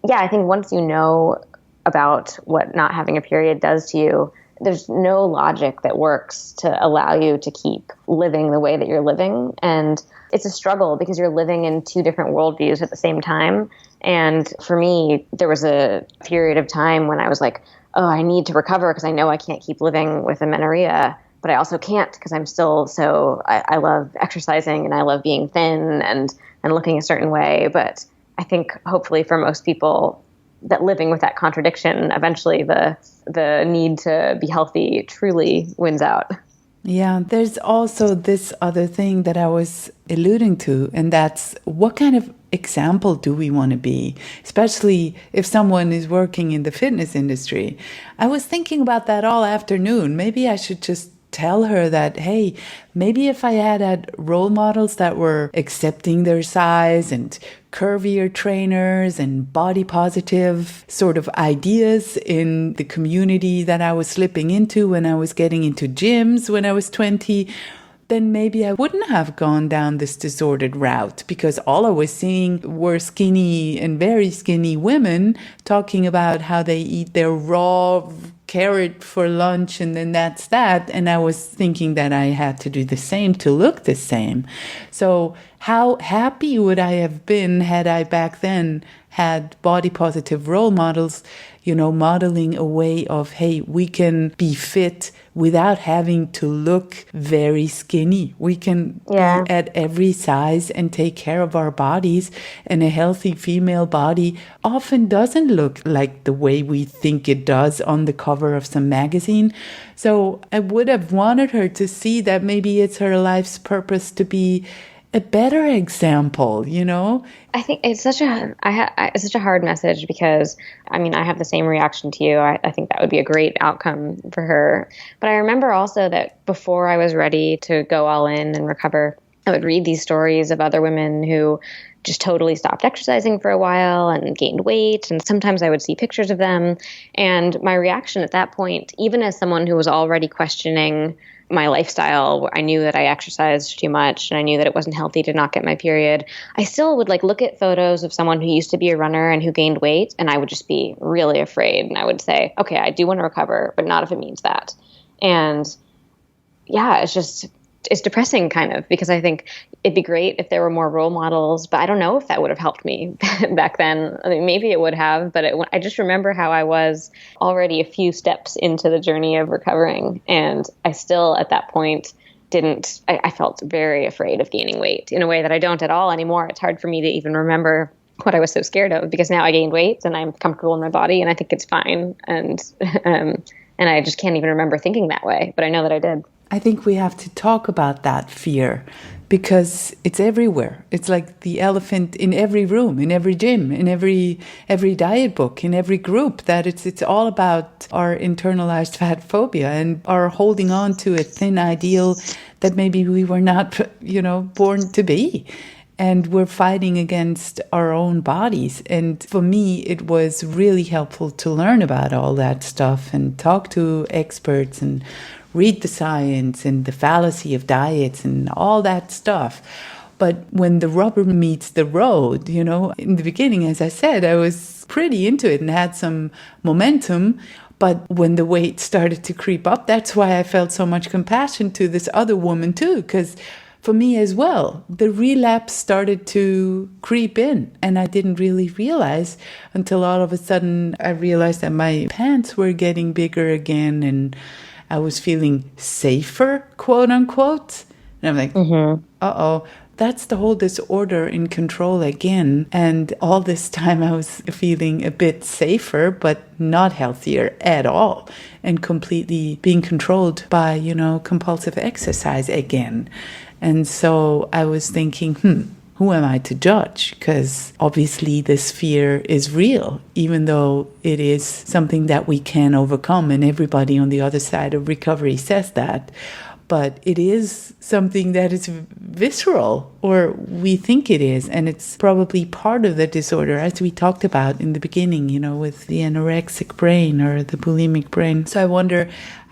yeah, I think once you know about what not having a period does to you, there's no logic that works to allow you to keep living the way that you're living. And it's a struggle because you're living in two different worldviews at the same time. And for me, there was a period of time when I was like, oh, I need to recover because I know I can't keep living with amenorrhea, but I also can't because I'm still I love exercising and I love being thin and looking a certain way. But I think hopefully for most people that living with that contradiction, eventually the need to be healthy truly wins out. Yeah, there's also this other thing that I was alluding to, and that's what kind of example do we want to be, especially if someone is working in the fitness industry. I was thinking about that all afternoon. Maybe I should just tell her that, hey, maybe if I had role models that were accepting their size and curvier trainers and body positive sort of ideas in the community that I was slipping into when I was getting into gyms when I was 20, then maybe I wouldn't have gone down this disordered route, because all I was seeing were skinny and very skinny women talking about how they eat their raw carrot for lunch and then that's that. And I was thinking that I had to do the same to look the same. So how happy would I have been had I back then had body positive role models, modeling a way of, hey, we can be fit without having to look very skinny. We can be at every size and take care of our bodies. And a healthy female body often doesn't look like the way we think it does on the cover of some magazine. So I would have wanted her to see that maybe it's her life's purpose to be a better example, I think it's such a hard message because, I have the same reaction to you. I think that would be a great outcome for her. But I remember also that before I was ready to go all in and recover, I would read these stories of other women who just totally stopped exercising for a while and gained weight. And sometimes I would see pictures of them. And my reaction at that point, even as someone who was already questioning my lifestyle, I knew that I exercised too much and I knew that it wasn't healthy to not get my period, I still would look at photos of someone who used to be a runner and who gained weight, and I would just be really afraid. And I would say, okay, I do want to recover, but not if it means that. And yeah, it's depressing kind of, because I think it'd be great if there were more role models, but I don't know if that would have helped me back then. Maybe it would have, but I just remember how I was already a few steps into the journey of recovering. And I still, at that point, I felt very afraid of gaining weight in a way that I don't at all anymore. It's hard for me to even remember what I was so scared of, because now I gained weight and I'm comfortable in my body and I think it's fine. And I just can't even remember thinking that way, but I know that I did. I think we have to talk about that fear, because it's everywhere. It's like the elephant in every room, in every gym, in every diet book, in every group, that it's all about our internalized fat phobia and our holding on to a thin ideal that maybe we were not, born to be. And we're fighting against our own bodies. And for me, it was really helpful to learn about all that stuff and talk to experts and read the science and the fallacy of diets and all that stuff. But when the rubber meets the road, in the beginning, as I said, I was pretty into it and had some momentum. But when the weight started to creep up, that's why I felt so much compassion to this other woman too, because for me as well, the relapse started to creep in, and I didn't really realize until all of a sudden I realized that my pants were getting bigger again and I was feeling safer, quote unquote. And I'm like, uh-oh, that's the whole disorder in control again. And all this time I was feeling a bit safer, but not healthier at all. And completely being controlled by, compulsive exercise again. And so I was thinking, who am I to judge? Because obviously this fear is real, even though it is something that we can overcome. And everybody on the other side of recovery says that. But it is something that is visceral, or we think it is. And it's probably part of the disorder, as we talked about in the beginning, with the anorexic brain or the bulimic brain. So I wonder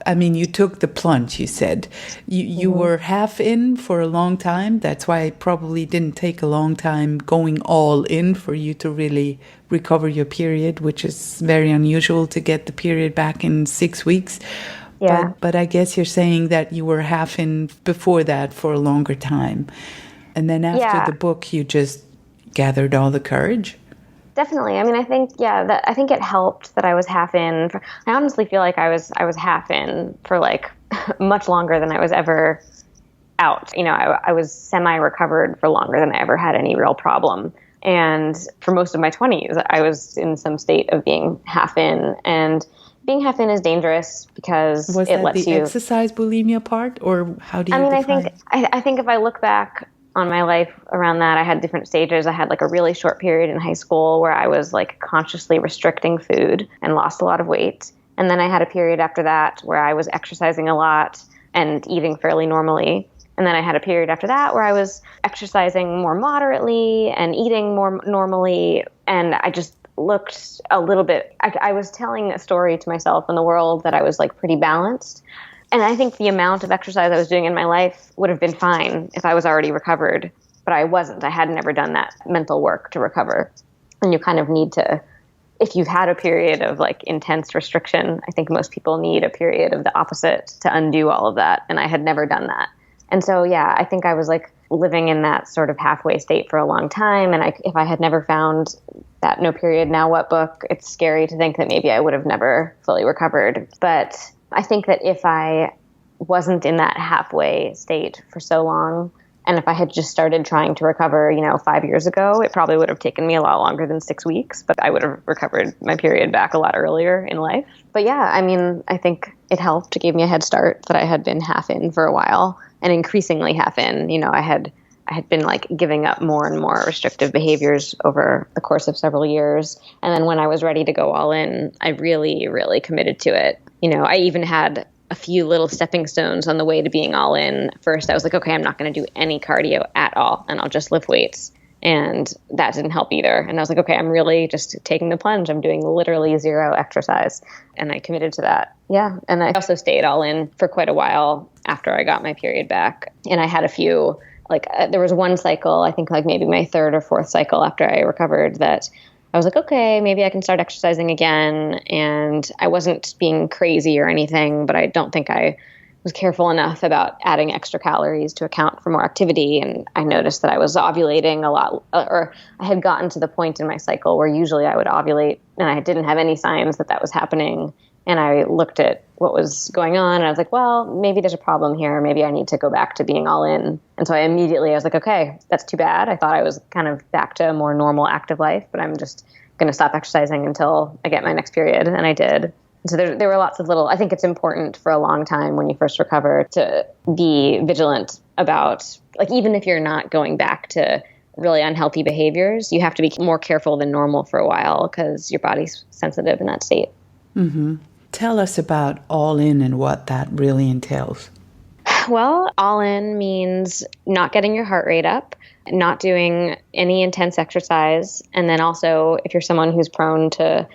I mean, you took the plunge, you said. You were half in for a long time. That's why it probably didn't take a long time going all in for you to really recover your period, which is very unusual to get the period back in 6 weeks. Yeah. But I guess you're saying that you were half in before that for a longer time. And then after the book, you just gathered all the courage? Definitely. I mean, I think, I think it helped that I was half in. I honestly feel like I was half in for like much longer than I was ever out. You know, I was semi-recovered for longer than I ever had any real problem. And for most of my 20s, I was in some state of being half in. And being half in is dangerous because it lets you... Was that the exercise bulimia part, or how do you define it? I think if I look back on my life around that, I had different stages. I had like a really short period in high school where I was like consciously restricting food and lost a lot of weight. And then I had a period after that where I was exercising a lot and eating fairly normally. And then I had a period after that where I was exercising more moderately and eating more normally. And I just looked a little bit, I was telling a story to myself and the world that I was like pretty balanced. And I think the amount of exercise I was doing in my life would have been fine if I was already recovered, but I wasn't. I had never done that mental work to recover. And you kind of need to, if you've had a period of like intense restriction, I think most people need a period of the opposite to undo all of that. And I had never done that. And so, I think I was like living in that sort of halfway state for a long time. And if I had never found that No Period, Now What book, it's scary to think that maybe I would have never fully recovered. But I think that if I wasn't in that halfway state for so long, and if I had just started trying to recover, 5 years ago, it probably would have taken me a lot longer than 6 weeks, but I would have recovered my period back a lot earlier in life. But I mean, I think it helped. It gave me a head start that I had been half in for a while and increasingly half in. I had been like giving up more and more restrictive behaviors over the course of several years. And then when I was ready to go all in, I really, really committed to it. I even had a few little stepping stones on the way to being all in. First, I was like, okay, I'm not going to do any cardio at all, and I'll just lift weights. And that didn't help either. And I was like, okay, I'm really just taking the plunge. I'm doing literally zero exercise. And I committed to that. Yeah. And I also stayed all in for quite a while after I got my period back. And I had a few, there was one cycle, I think like maybe my third or fourth cycle after I recovered, that I was like, okay, maybe I can start exercising again. And I wasn't being crazy or anything, but I don't think I was careful enough about adding extra calories to account for more activity. And I noticed that I was ovulating a lot, or I had gotten to the point in my cycle where usually I would ovulate and I didn't have any signs that that was happening. And I looked at what was going on and I was like, well, maybe there's a problem here. Maybe I need to go back to being all in. And so I was like, okay, that's too bad. I thought I was kind of back to a more normal active life, but I'm just going to stop exercising until I get my next period. And I did. And so there were lots of I think it's important for a long time when you first recover to be vigilant about, like, even if you're not going back to really unhealthy behaviors, you have to be more careful than normal for a while because your body's sensitive in that state. Mm-hmm. Tell us about all in and what that really entails. Well, all in means not getting your heart rate up, not doing any intense exercise. And then also, if you're someone who's prone to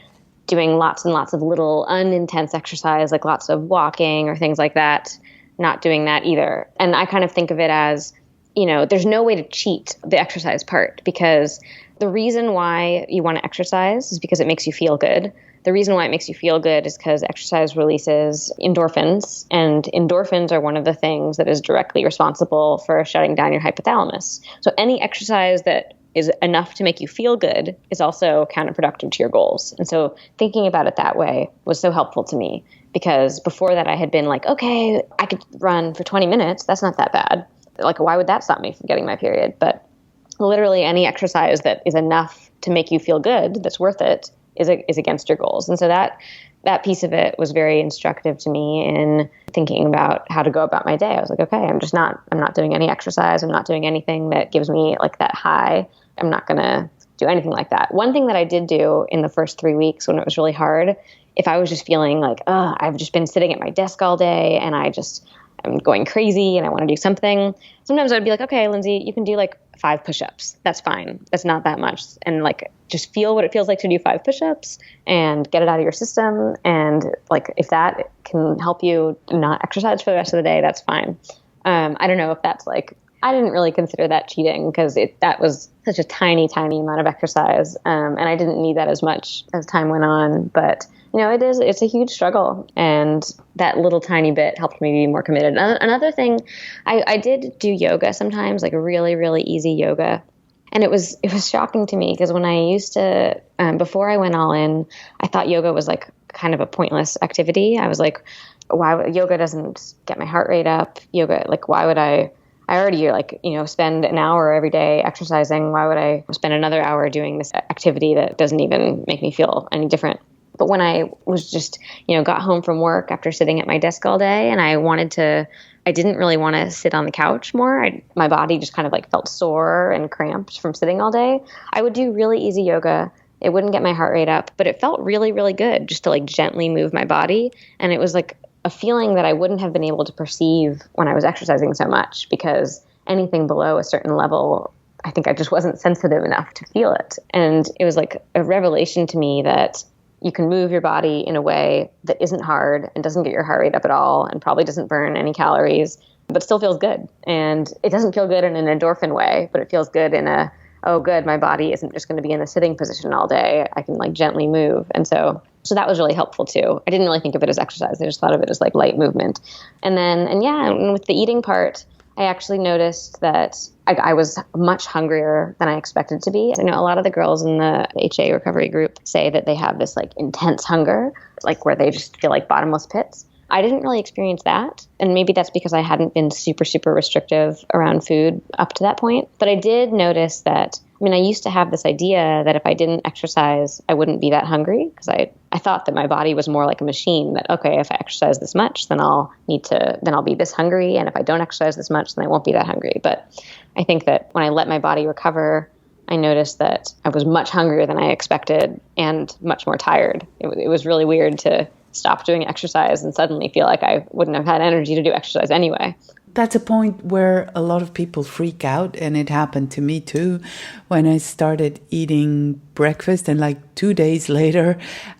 doing lots and lots of little unintense exercise, like lots of walking or things like that, not doing that either. And I kind of think of it as, there's no way to cheat the exercise part, because the reason why you want to exercise is because it makes you feel good. The reason why it makes you feel good is because exercise releases endorphins, and endorphins are one of the things that is directly responsible for shutting down your hypothalamus. So any exercise that is enough to make you feel good is also counterproductive to your goals. And so thinking about it that way was so helpful to me, because before that I had been like, okay, I could run for 20 minutes. That's not that bad. Like, why would that stop me from getting my period? But literally any exercise that is enough to make you feel good, that's worth it, is against your goals. And so that piece of it was very instructive to me in thinking about how to go about my day. I was like, okay, I'm not doing any exercise. I'm not doing anything that gives me like that high. I'm not going to do anything like that. One thing that I did do in the first 3 weeks when it was really hard, if I was just feeling like, I've just been sitting at my desk all day and I I'm going crazy and I want to do something, sometimes I'd be like, okay, Lindsay, you can do like 5 push-ups. That's fine. That's not that much. And like, just feel what it feels like to do 5 push-ups and get it out of your system. And like, if that can help you not exercise for the rest of the day, that's fine. I don't know if that's like, I didn't really consider that cheating because that was such a tiny, tiny amount of exercise. And I didn't need that as much as time went on. But, it's a huge struggle. And that little tiny bit helped me be more committed. Another thing, I did do yoga sometimes, like really, really easy yoga. And it was shocking to me because when I used to, before I went all in, I thought yoga was like kind of a pointless activity. I was like, why yoga doesn't get my heart rate up? Yoga, like, why would I already spend an hour every day exercising. Why would I spend another hour doing this activity that doesn't even make me feel any different? But when I was just, got home from work after sitting at my desk all day and I didn't really want to sit on the couch more. My body just kind of like felt sore and cramped from sitting all day. I would do really easy yoga. It wouldn't get my heart rate up, but it felt really, really good just to like gently move my body. And it was like a feeling that I wouldn't have been able to perceive when I was exercising so much, because anything below a certain level, I think I just wasn't sensitive enough to feel it. And it was like a revelation to me that you can move your body in a way that isn't hard and doesn't get your heart rate up at all and probably doesn't burn any calories, but still feels good. And it doesn't feel good in an endorphin way, but it feels good in a, oh, good, my body isn't just going to be in the sitting position all day. I can like gently move. And so that was really helpful too. I didn't really think of it as exercise. I just thought of it as like light movement. And with the eating part, I actually noticed that I was much hungrier than I expected to be. I know a lot of the girls in the HA recovery group say that they have this like intense hunger, like where they just feel like bottomless pits. I didn't really experience that. And maybe that's because I hadn't been super, super restrictive around food up to that point. But I did notice that, I used to have this idea that if I didn't exercise, I wouldn't be that hungry, because I thought that my body was more like a machine, that, okay, if I exercise this much, then I'll be this hungry. And if I don't exercise this much, then I won't be that hungry. But I think that when I let my body recover, I noticed that I was much hungrier than I expected and much more tired. It was really weird to stop doing exercise and suddenly feel like I wouldn't have had energy to do exercise anyway. That's a point where a lot of people freak out, and it happened to me too. When I started eating breakfast and like 2 days later,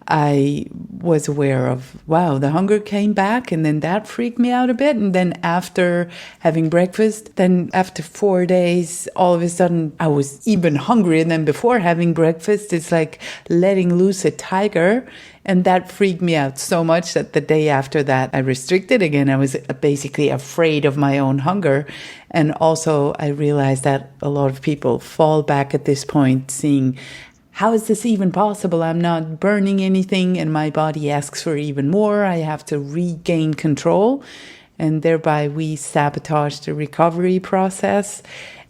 I was aware of, wow, the hunger came back, and then that freaked me out a bit. And then after having breakfast, then after 4 days, all of a sudden I was even hungrier than before having breakfast. It's like letting loose a tiger. And that freaked me out so much that the day after that, I restricted again. I was basically afraid of my own hunger. And also I realized that a lot of people fall back at this point, seeing, how is this even possible? I'm not burning anything and my body asks for even more. I have to regain control. And thereby we sabotage the recovery process.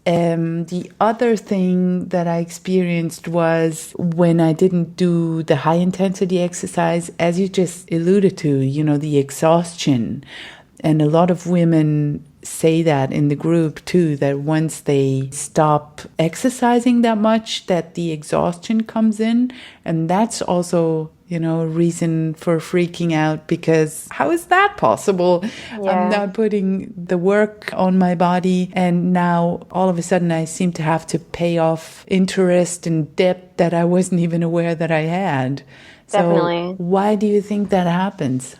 The other thing that I experienced was when I didn't do the high intensity exercise, as you just alluded to, the exhaustion. And a lot of women say that in the group too, that once they stop exercising that much, that the exhaustion comes in. And that's also, a reason for freaking out, because how is that possible? Yeah. I'm not putting the work on my body, and now all of a sudden I seem to have to pay off interest and debt that I wasn't even aware that I had. Definitely. So why do you think that happens?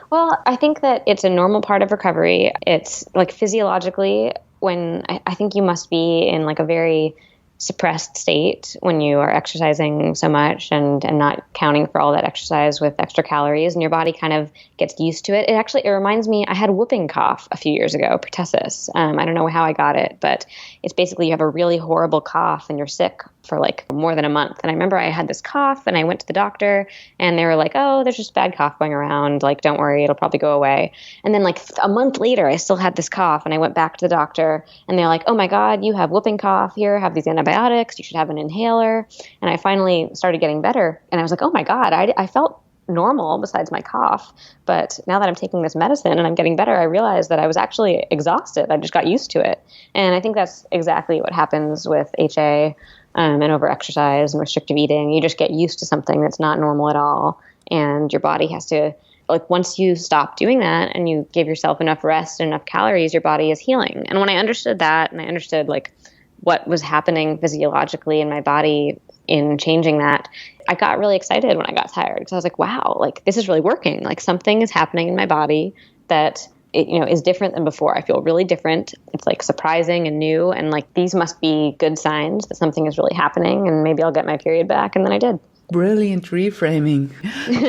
Well, I think that it's a normal part of recovery. It's like physiologically, when I think you must be in like a very suppressed state when you are exercising so much and not counting for all that exercise with extra calories, and your body kind of gets used to it. It reminds me, I had whooping cough a few years ago, pertussis. I don't know how I got it, but it's basically you have a really horrible cough and you're sick for like more than a month. And I remember I had this cough and I went to the doctor and they were like, oh, there's just bad cough going around. Like, don't worry, it'll probably go away. And then like a month later, I still had this cough and I went back to the doctor and they're like, oh my God, you have whooping cough here, have these antibiotics, you should have an inhaler. And I finally started getting better. And I was like, oh my God, I felt normal besides my cough. But now that I'm taking this medicine and I'm getting better, I realized that I was actually exhausted. I just got used to it. And I think that's exactly what happens with HA and overexercise and restrictive eating. You just get used to something that's not normal at all. And your body has to like once you stop doing that and you give yourself enough rest and enough calories, your body is healing. And when I understood that, and I understood like what was happening physiologically in my body in changing that, I got really excited when I got tired, because I was like, wow, like this is really working. Like something is happening in my body that is different than before. I feel really different. It's like surprising and new. And like, these must be good signs that something is really happening, and maybe I'll get my period back. And then I did. Brilliant reframing,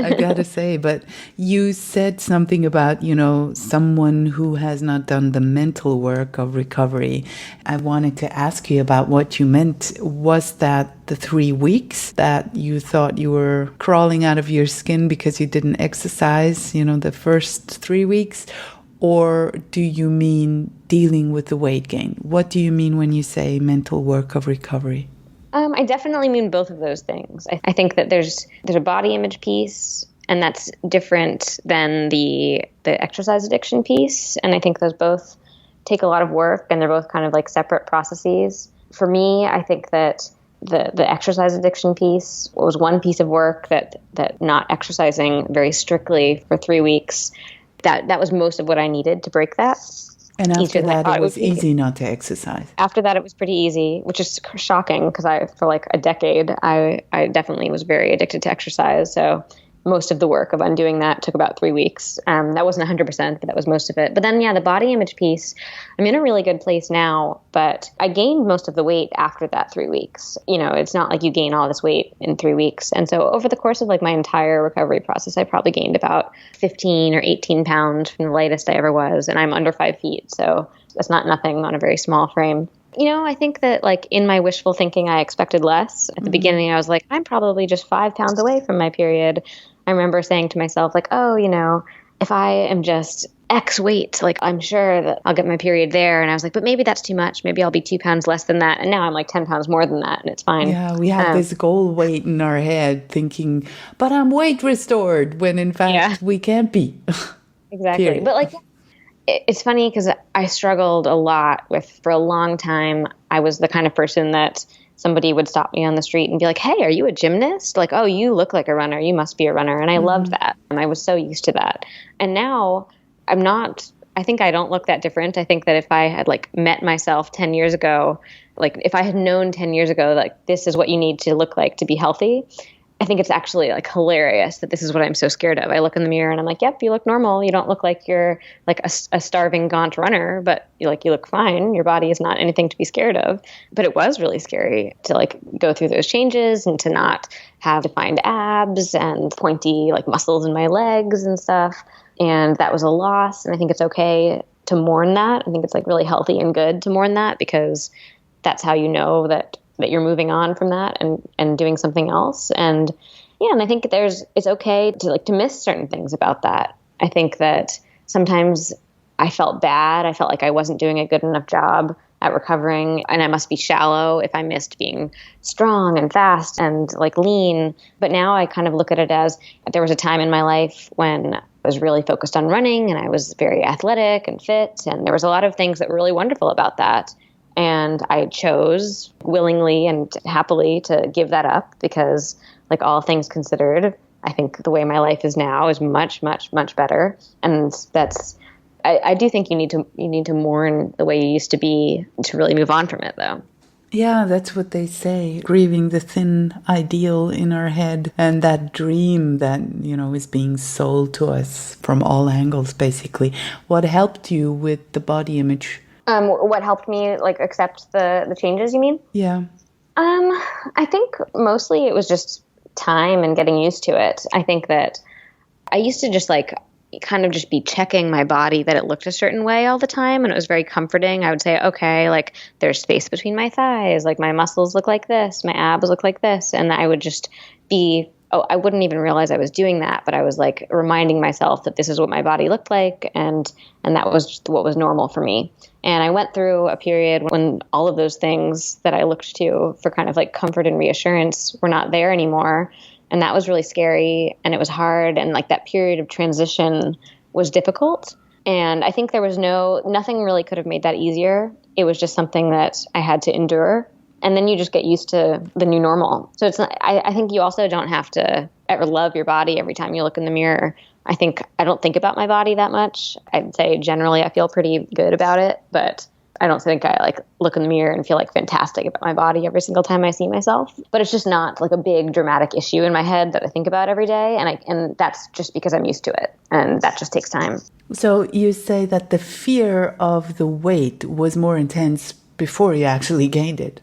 I gotta say. But you said something about, someone who has not done the mental work of recovery. I wanted to ask you about what you meant. Was that the 3 weeks that you thought you were crawling out of your skin because you didn't exercise, the first 3 weeks? Or do you mean dealing with the weight gain? What do you mean when you say mental work of recovery? I definitely mean both of those things. I think that there's a body image piece, and that's different than the exercise addiction piece. And I think those both take a lot of work, and they're both kind of like separate processes. For me, I think that the exercise addiction piece was one piece of work that not exercising very strictly for 3 weeks, that was most of what I needed to break that. And after that, it was easy not to exercise. After that, it was pretty easy, which is shocking, because for like a decade, I definitely was very addicted to exercise. So most of the work of undoing that took about 3 weeks. That wasn't 100%, but that was most of it. But then, the body image piece, I'm in a really good place now, but I gained most of the weight after that 3 weeks. It's not like you gain all this weight in 3 weeks. And so over the course of like my entire recovery process, I probably gained about 15 or 18 pounds from the lightest I ever was. And I'm under 5 feet. So that's not nothing on a very small frame. I think that like in my wishful thinking, I expected less. At the beginning, I was like, I'm probably just 5 pounds away from my period. I remember saying to myself, like, oh, if I am just X weight, like I'm sure that I'll get my period there. And I was like, but maybe that's too much. Maybe I'll be 2 pounds less than that. And now I'm like 10 pounds more than that, and it's fine. Yeah, we have this goal weight in our head thinking, but I'm weight restored, when in fact we can't be. Exactly. Period. But like, it's funny because I struggled a lot for a long time. I was the kind of person that somebody would stop me on the street and be like, hey, are you a gymnast? Like, oh, you look like a runner. You must be a runner. And I loved that. And I was so used to that. And now I think I don't look that different. I think that if I had like met myself 10 years ago, like if I had known 10 years ago, like this is what you need to look like to be healthy, I think it's actually like hilarious that this is what I'm so scared of. I look in the mirror and I'm like, yep, you look normal. You don't look like you're like a starving, gaunt runner, but you look fine. Your body is not anything to be scared of. But it was really scary to like go through those changes and to not have defined abs and pointy like muscles in my legs and stuff. And that was a loss. And I think it's okay to mourn that. I think it's like really healthy and good to mourn that, because that's how you know that you're moving on from that and doing something else. And and I think it's okay to miss certain things about that. I think that sometimes I felt bad. I felt like I wasn't doing a good enough job at recovering, and I must be shallow if I missed being strong and fast and like lean. But now I kind of look at it as there was a time in my life when I was really focused on running, and I was very athletic and fit, and there was a lot of things that were really wonderful about that. And I chose willingly and happily to give that up, because like all things considered, I think the way my life is now is much, much, much better. And I do think you need to mourn the way you used to be to really move on from it, though. Yeah, that's what they say. Grieving the thin ideal in our head, and that dream that, is being sold to us from all angles, basically. What helped you with the body image? What helped me like accept the changes, you mean? Yeah. I think mostly it was just time and getting used to it. I think that I used to just like kind of just be checking my body that it looked a certain way all the time, and it was very comforting. I would say, okay, like there's space between my thighs, like my muscles look like this, my abs look like this, and I would just be I wouldn't even realize I was doing that, but I was like reminding myself that this is what my body looked like, and that was just what was normal for me. And I went through a period when all of those things that I looked to for kind of like comfort and reassurance were not there anymore. And that was really scary, and it was hard. And like that period of transition was difficult. And I think there was nothing really could have made that easier. It was just something that I had to endure. And then you just get used to the new normal. So it's not, I think you also don't have to ever love your body every time you look in the mirror. I think I don't think about my body that much. I'd say generally I feel pretty good about it, but I don't think I like look in the mirror and feel like fantastic about my body every single time I see myself. But it's just not like a big dramatic issue in my head that I think about every day. And that's just because I'm used to it. And that just takes time. So you say that the fear of the weight was more intense before you actually gained it.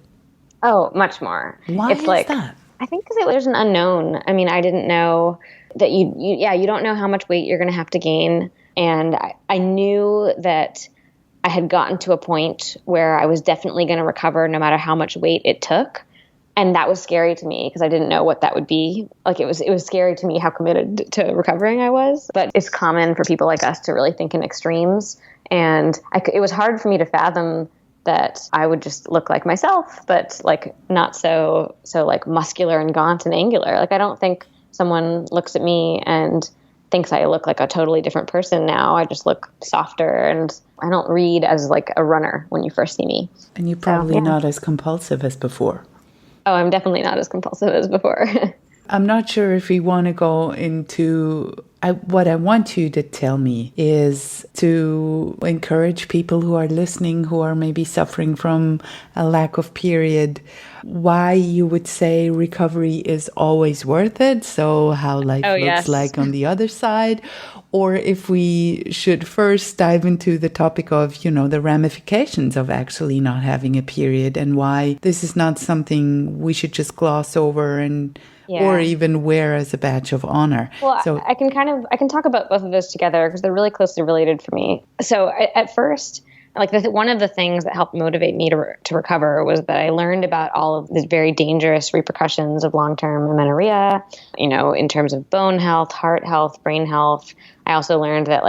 Oh, much more. Why is that? I think because there's an unknown. I mean, I didn't know that you don't know how much weight you're going to have to gain. And I knew that I had gotten to a point where I was definitely going to recover no matter how much weight it took. And that was scary to me because I didn't know what that would be. Like it was scary to me how committed to recovering I was. But it's common for people like us to really think in extremes. And it was hard for me to fathom that I would just look like myself, but like not so like muscular and gaunt and angular. Like I don't think someone looks at me and thinks I look like a totally different person now. I just look softer, and I don't read as like a runner when you first see me. And you're probably not as compulsive as before. Oh, I'm definitely not as compulsive as before. I'm not sure if we want to go into... what I want you to tell me is to encourage people who are listening, who are maybe suffering from a lack of period, why you would say recovery is always worth it. So how life looks like on the other side. Or if we should first dive into the topic of, the ramifications of actually not having a period and why this is not something we should just gloss over or even wear as a badge of honor. Well, so I can talk about both of those together because they're really closely related for me. So at first, like one of the things that helped motivate me to recover was that I learned about all of these very dangerous repercussions of long-term amenorrhea, in terms of bone health, heart health, brain health. I also learned that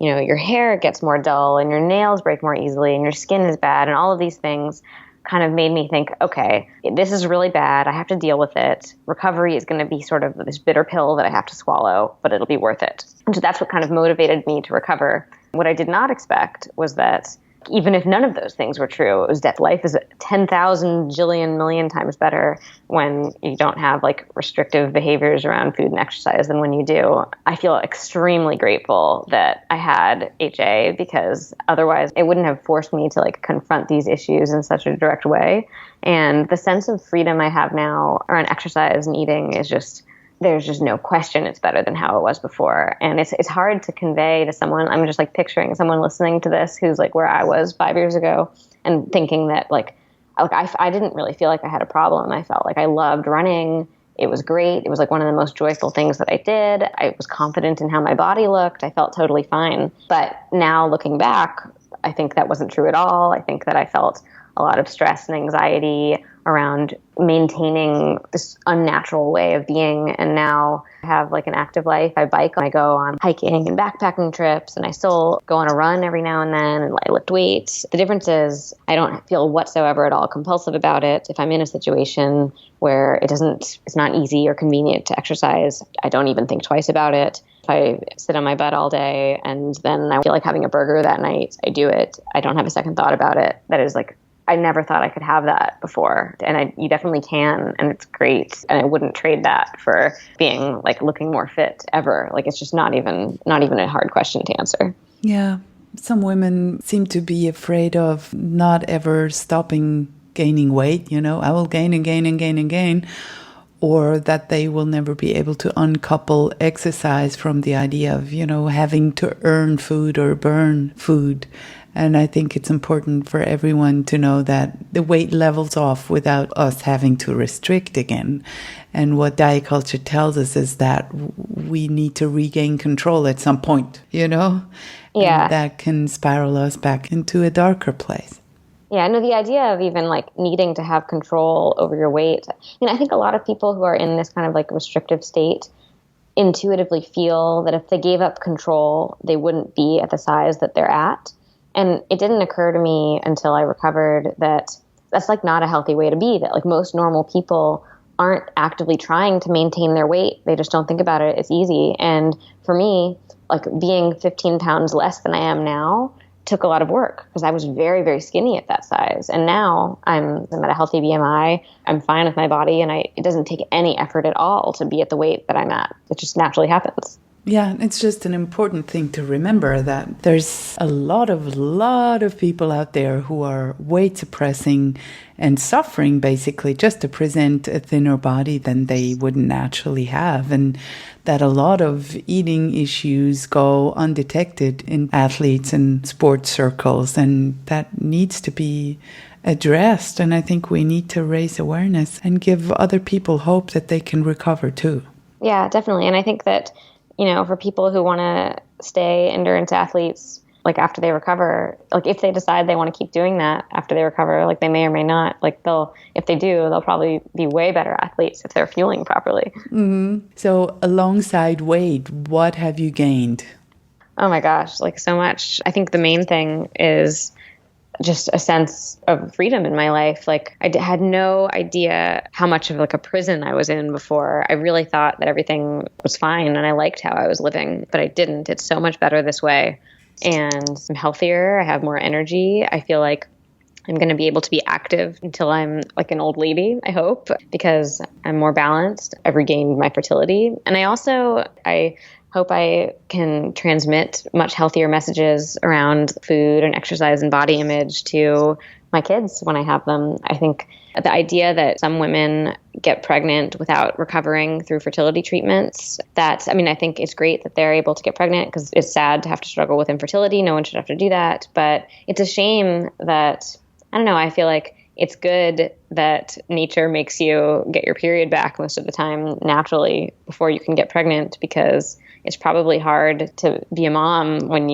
your hair gets more dull and your nails break more easily and your skin is bad, and all of these things kind of made me think, okay, this is really bad. I have to deal with it. Recovery is going to be sort of this bitter pill that I have to swallow, but it'll be worth it. And so that's what kind of motivated me to recover. What I did not expect was that even if none of those things were true, it was that life is 10,000 jillion million times better when you don't have like restrictive behaviors around food and exercise than when you do. I feel extremely grateful that I had HA because otherwise it wouldn't have forced me to like confront these issues in such a direct way. And the sense of freedom I have now around exercise and eating is just, there's just no question it's better than how it was before. And it's hard to convey to someone. I'm just like picturing someone listening to this who's like where I was 5 years ago and thinking that I didn't really feel like I had a problem. I felt like I loved running. It was great. It was like one of the most joyful things that I did. I was confident in how my body looked. I felt totally fine. But now looking back, I think that wasn't true at all. I think that I felt a lot of stress and anxiety around maintaining this unnatural way of being. And now I have like an active life. I bike, I go on hiking and backpacking trips, and I still go on a run every now and then, and I lift weights. The difference is I don't feel whatsoever at all compulsive about it. If I'm in a situation where it's not easy or convenient to exercise, I don't even think twice about it. If I sit on my butt all day and then I feel like having a burger that night, I do it. I don't have a second thought about it. That is like, I never thought I could have that before. And you definitely can, and it's great. And I wouldn't trade that for being like looking more fit ever. Like it's just not even a hard question to answer. Yeah. Some women seem to be afraid of not ever stopping gaining weight. I will gain and gain and gain and gain. Or that they will never be able to uncouple exercise from the idea of, having to earn food or burn food. And I think it's important for everyone to know that the weight levels off without us having to restrict again. And what diet culture tells us is that we need to regain control at some point, Yeah. And that can spiral us back into a darker place. Yeah, no, the idea of even like needing to have control over your weight. I think a lot of people who are in this kind of like restrictive state intuitively feel that if they gave up control, they wouldn't be at the size that they're at. And it didn't occur to me until I recovered that that's like not a healthy way to be, that like most normal people aren't actively trying to maintain their weight. They just don't think about it. It's easy. And for me, like being 15 pounds less than I am now took a lot of work because I was very, very skinny at that size. And now I'm at a healthy BMI. I'm fine with my body, and it doesn't take any effort at all to be at the weight that I'm at. It just naturally happens. Yeah, it's just an important thing to remember that there's a lot of people out there who are weight suppressing and suffering basically just to present a thinner body than they would naturally have, and that a lot of eating issues go undetected in athletes and sports circles, and that needs to be addressed. And I think we need to raise awareness and give other people hope that they can recover too. Yeah, definitely. And I think that, for people who want to stay endurance athletes, like after they recover, like if they decide they want to keep doing that after they recover, like they may or may not, like if they do, they'll probably be way better athletes if they're fueling properly. Mm-hmm. So alongside weight, what have you gained? Oh my gosh, like so much. I think the main thing is just a sense of freedom in my life. Like I had no idea how much of like a prison I was in before. I really thought that everything was fine and I liked how I was living, but I didn't. It's so much better this way. And I'm healthier. I have more energy. I feel like I'm going to be able to be active until I'm like an old lady, I hope, because I'm more balanced. I've regained my fertility. And I hope I can transmit much healthier messages around food and exercise and body image to my kids when I have them. I think the idea that some women get pregnant without recovering through fertility treatments, I think it's great that they're able to get pregnant because it's sad to have to struggle with infertility. No one should have to do that. But it's a shame that, I don't know, I feel like it's good that nature makes you get your period back most of the time naturally before you can get pregnant, because it's probably hard to be a mom when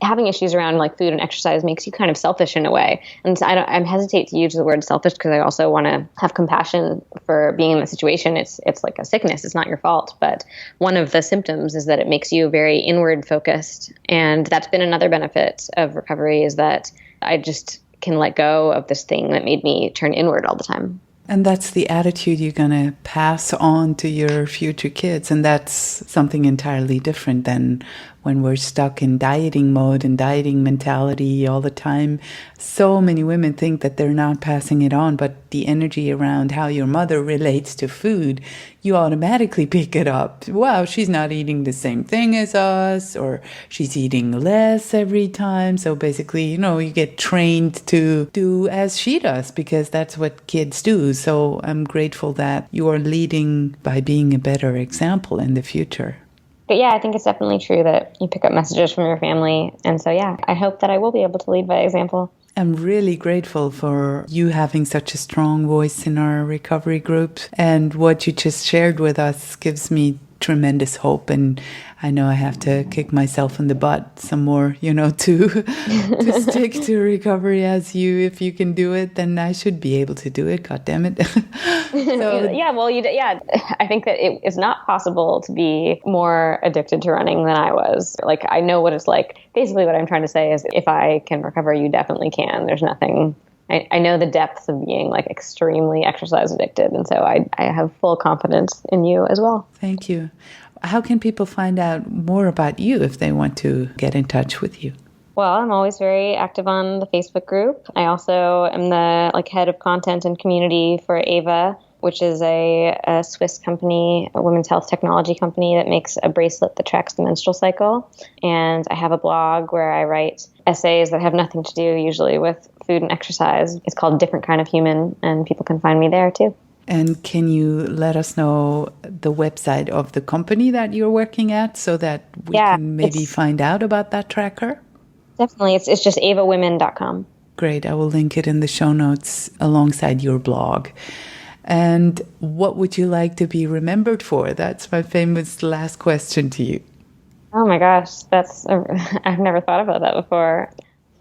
having issues around like food and exercise makes you kind of selfish in a way. And so I hesitate to use the word selfish because I also want to have compassion for being in the situation. It's like a sickness. It's not your fault. But one of the symptoms is that it makes you very inward focused. And that's been another benefit of recovery, is that I just can let go of this thing that made me turn inward all the time. And that's the attitude you're going to pass on to your future kids. And that's something entirely different than when we're stuck in dieting mode and dieting mentality all the time. So many women think that they're not passing it on, but the energy around how your mother relates to food, you automatically pick it up. Wow, she's not eating the same thing as us, or she's eating less every time. So basically, you get trained to do as she does, because that's what kids do. So I'm grateful that you are leading by being a better example in the future. But yeah, I think it's definitely true that you pick up messages from your family. And so, yeah, I hope that I will be able to lead by example. I'm really grateful for you having such a strong voice in our recovery group. And what you just shared with us gives me tremendous hope. And I know I have to kick myself in the butt some more, to stick to recovery as you. If you can do it, then I should be able to do it. God damn it. I think that it is not possible to be more addicted to running than I was. Like, I know what it's like. Basically, what I'm trying to say is if I can recover, you definitely can. There's nothing. I know the depths of being like extremely exercise addicted. And so I have full confidence in you as well. Thank you. How can people find out more about you if they want to get in touch with you? Well, I'm always very active on the Facebook group. I also am the head of content and community for Ava, which is a Swiss company, a women's health technology company that makes a bracelet that tracks the menstrual cycle. And I have a blog where I write essays that have nothing to do usually with food and exercise. It's called Different Kind of Human, and people can find me there too. And can you let us know the website of the company that you're working at so that we can maybe find out about that tracker? Definitely. It's just avawomen.com. Great. I will link it in the show notes alongside your blog. And what would you like to be remembered for? That's my famous last question to you. Oh my gosh, I've never thought about that before.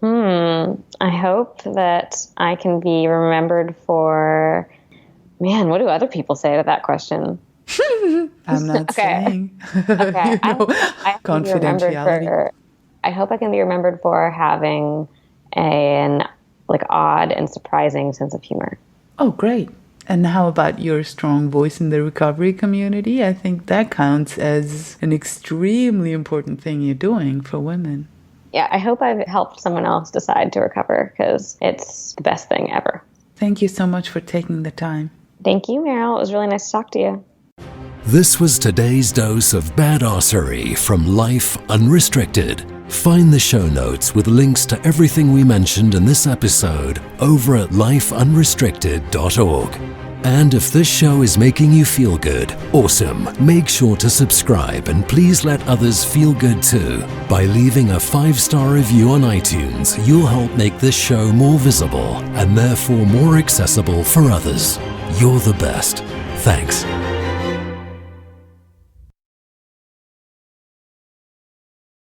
I hope that I can be remembered for, man, what do other people say to that question? I'm not saying. Okay. I confidentiality. I hope I can be remembered for having an odd and surprising sense of humor. Oh, great. And how about your strong voice in the recovery community? I think that counts as an extremely important thing you're doing for women. Yeah, I hope I've helped someone else decide to recover, because it's the best thing ever. Thank you so much for taking the time. Thank you, Meryl. It was really nice to talk to you. This was today's dose of badassery from Life Unrestricted. Find the show notes with links to everything we mentioned in this episode over at lifeunrestricted.org. And if this show is making you feel good, awesome, make sure to subscribe and please let others feel good too. By leaving a 5-star review on iTunes, you'll help make this show more visible and therefore more accessible for others. You're the best. Thanks.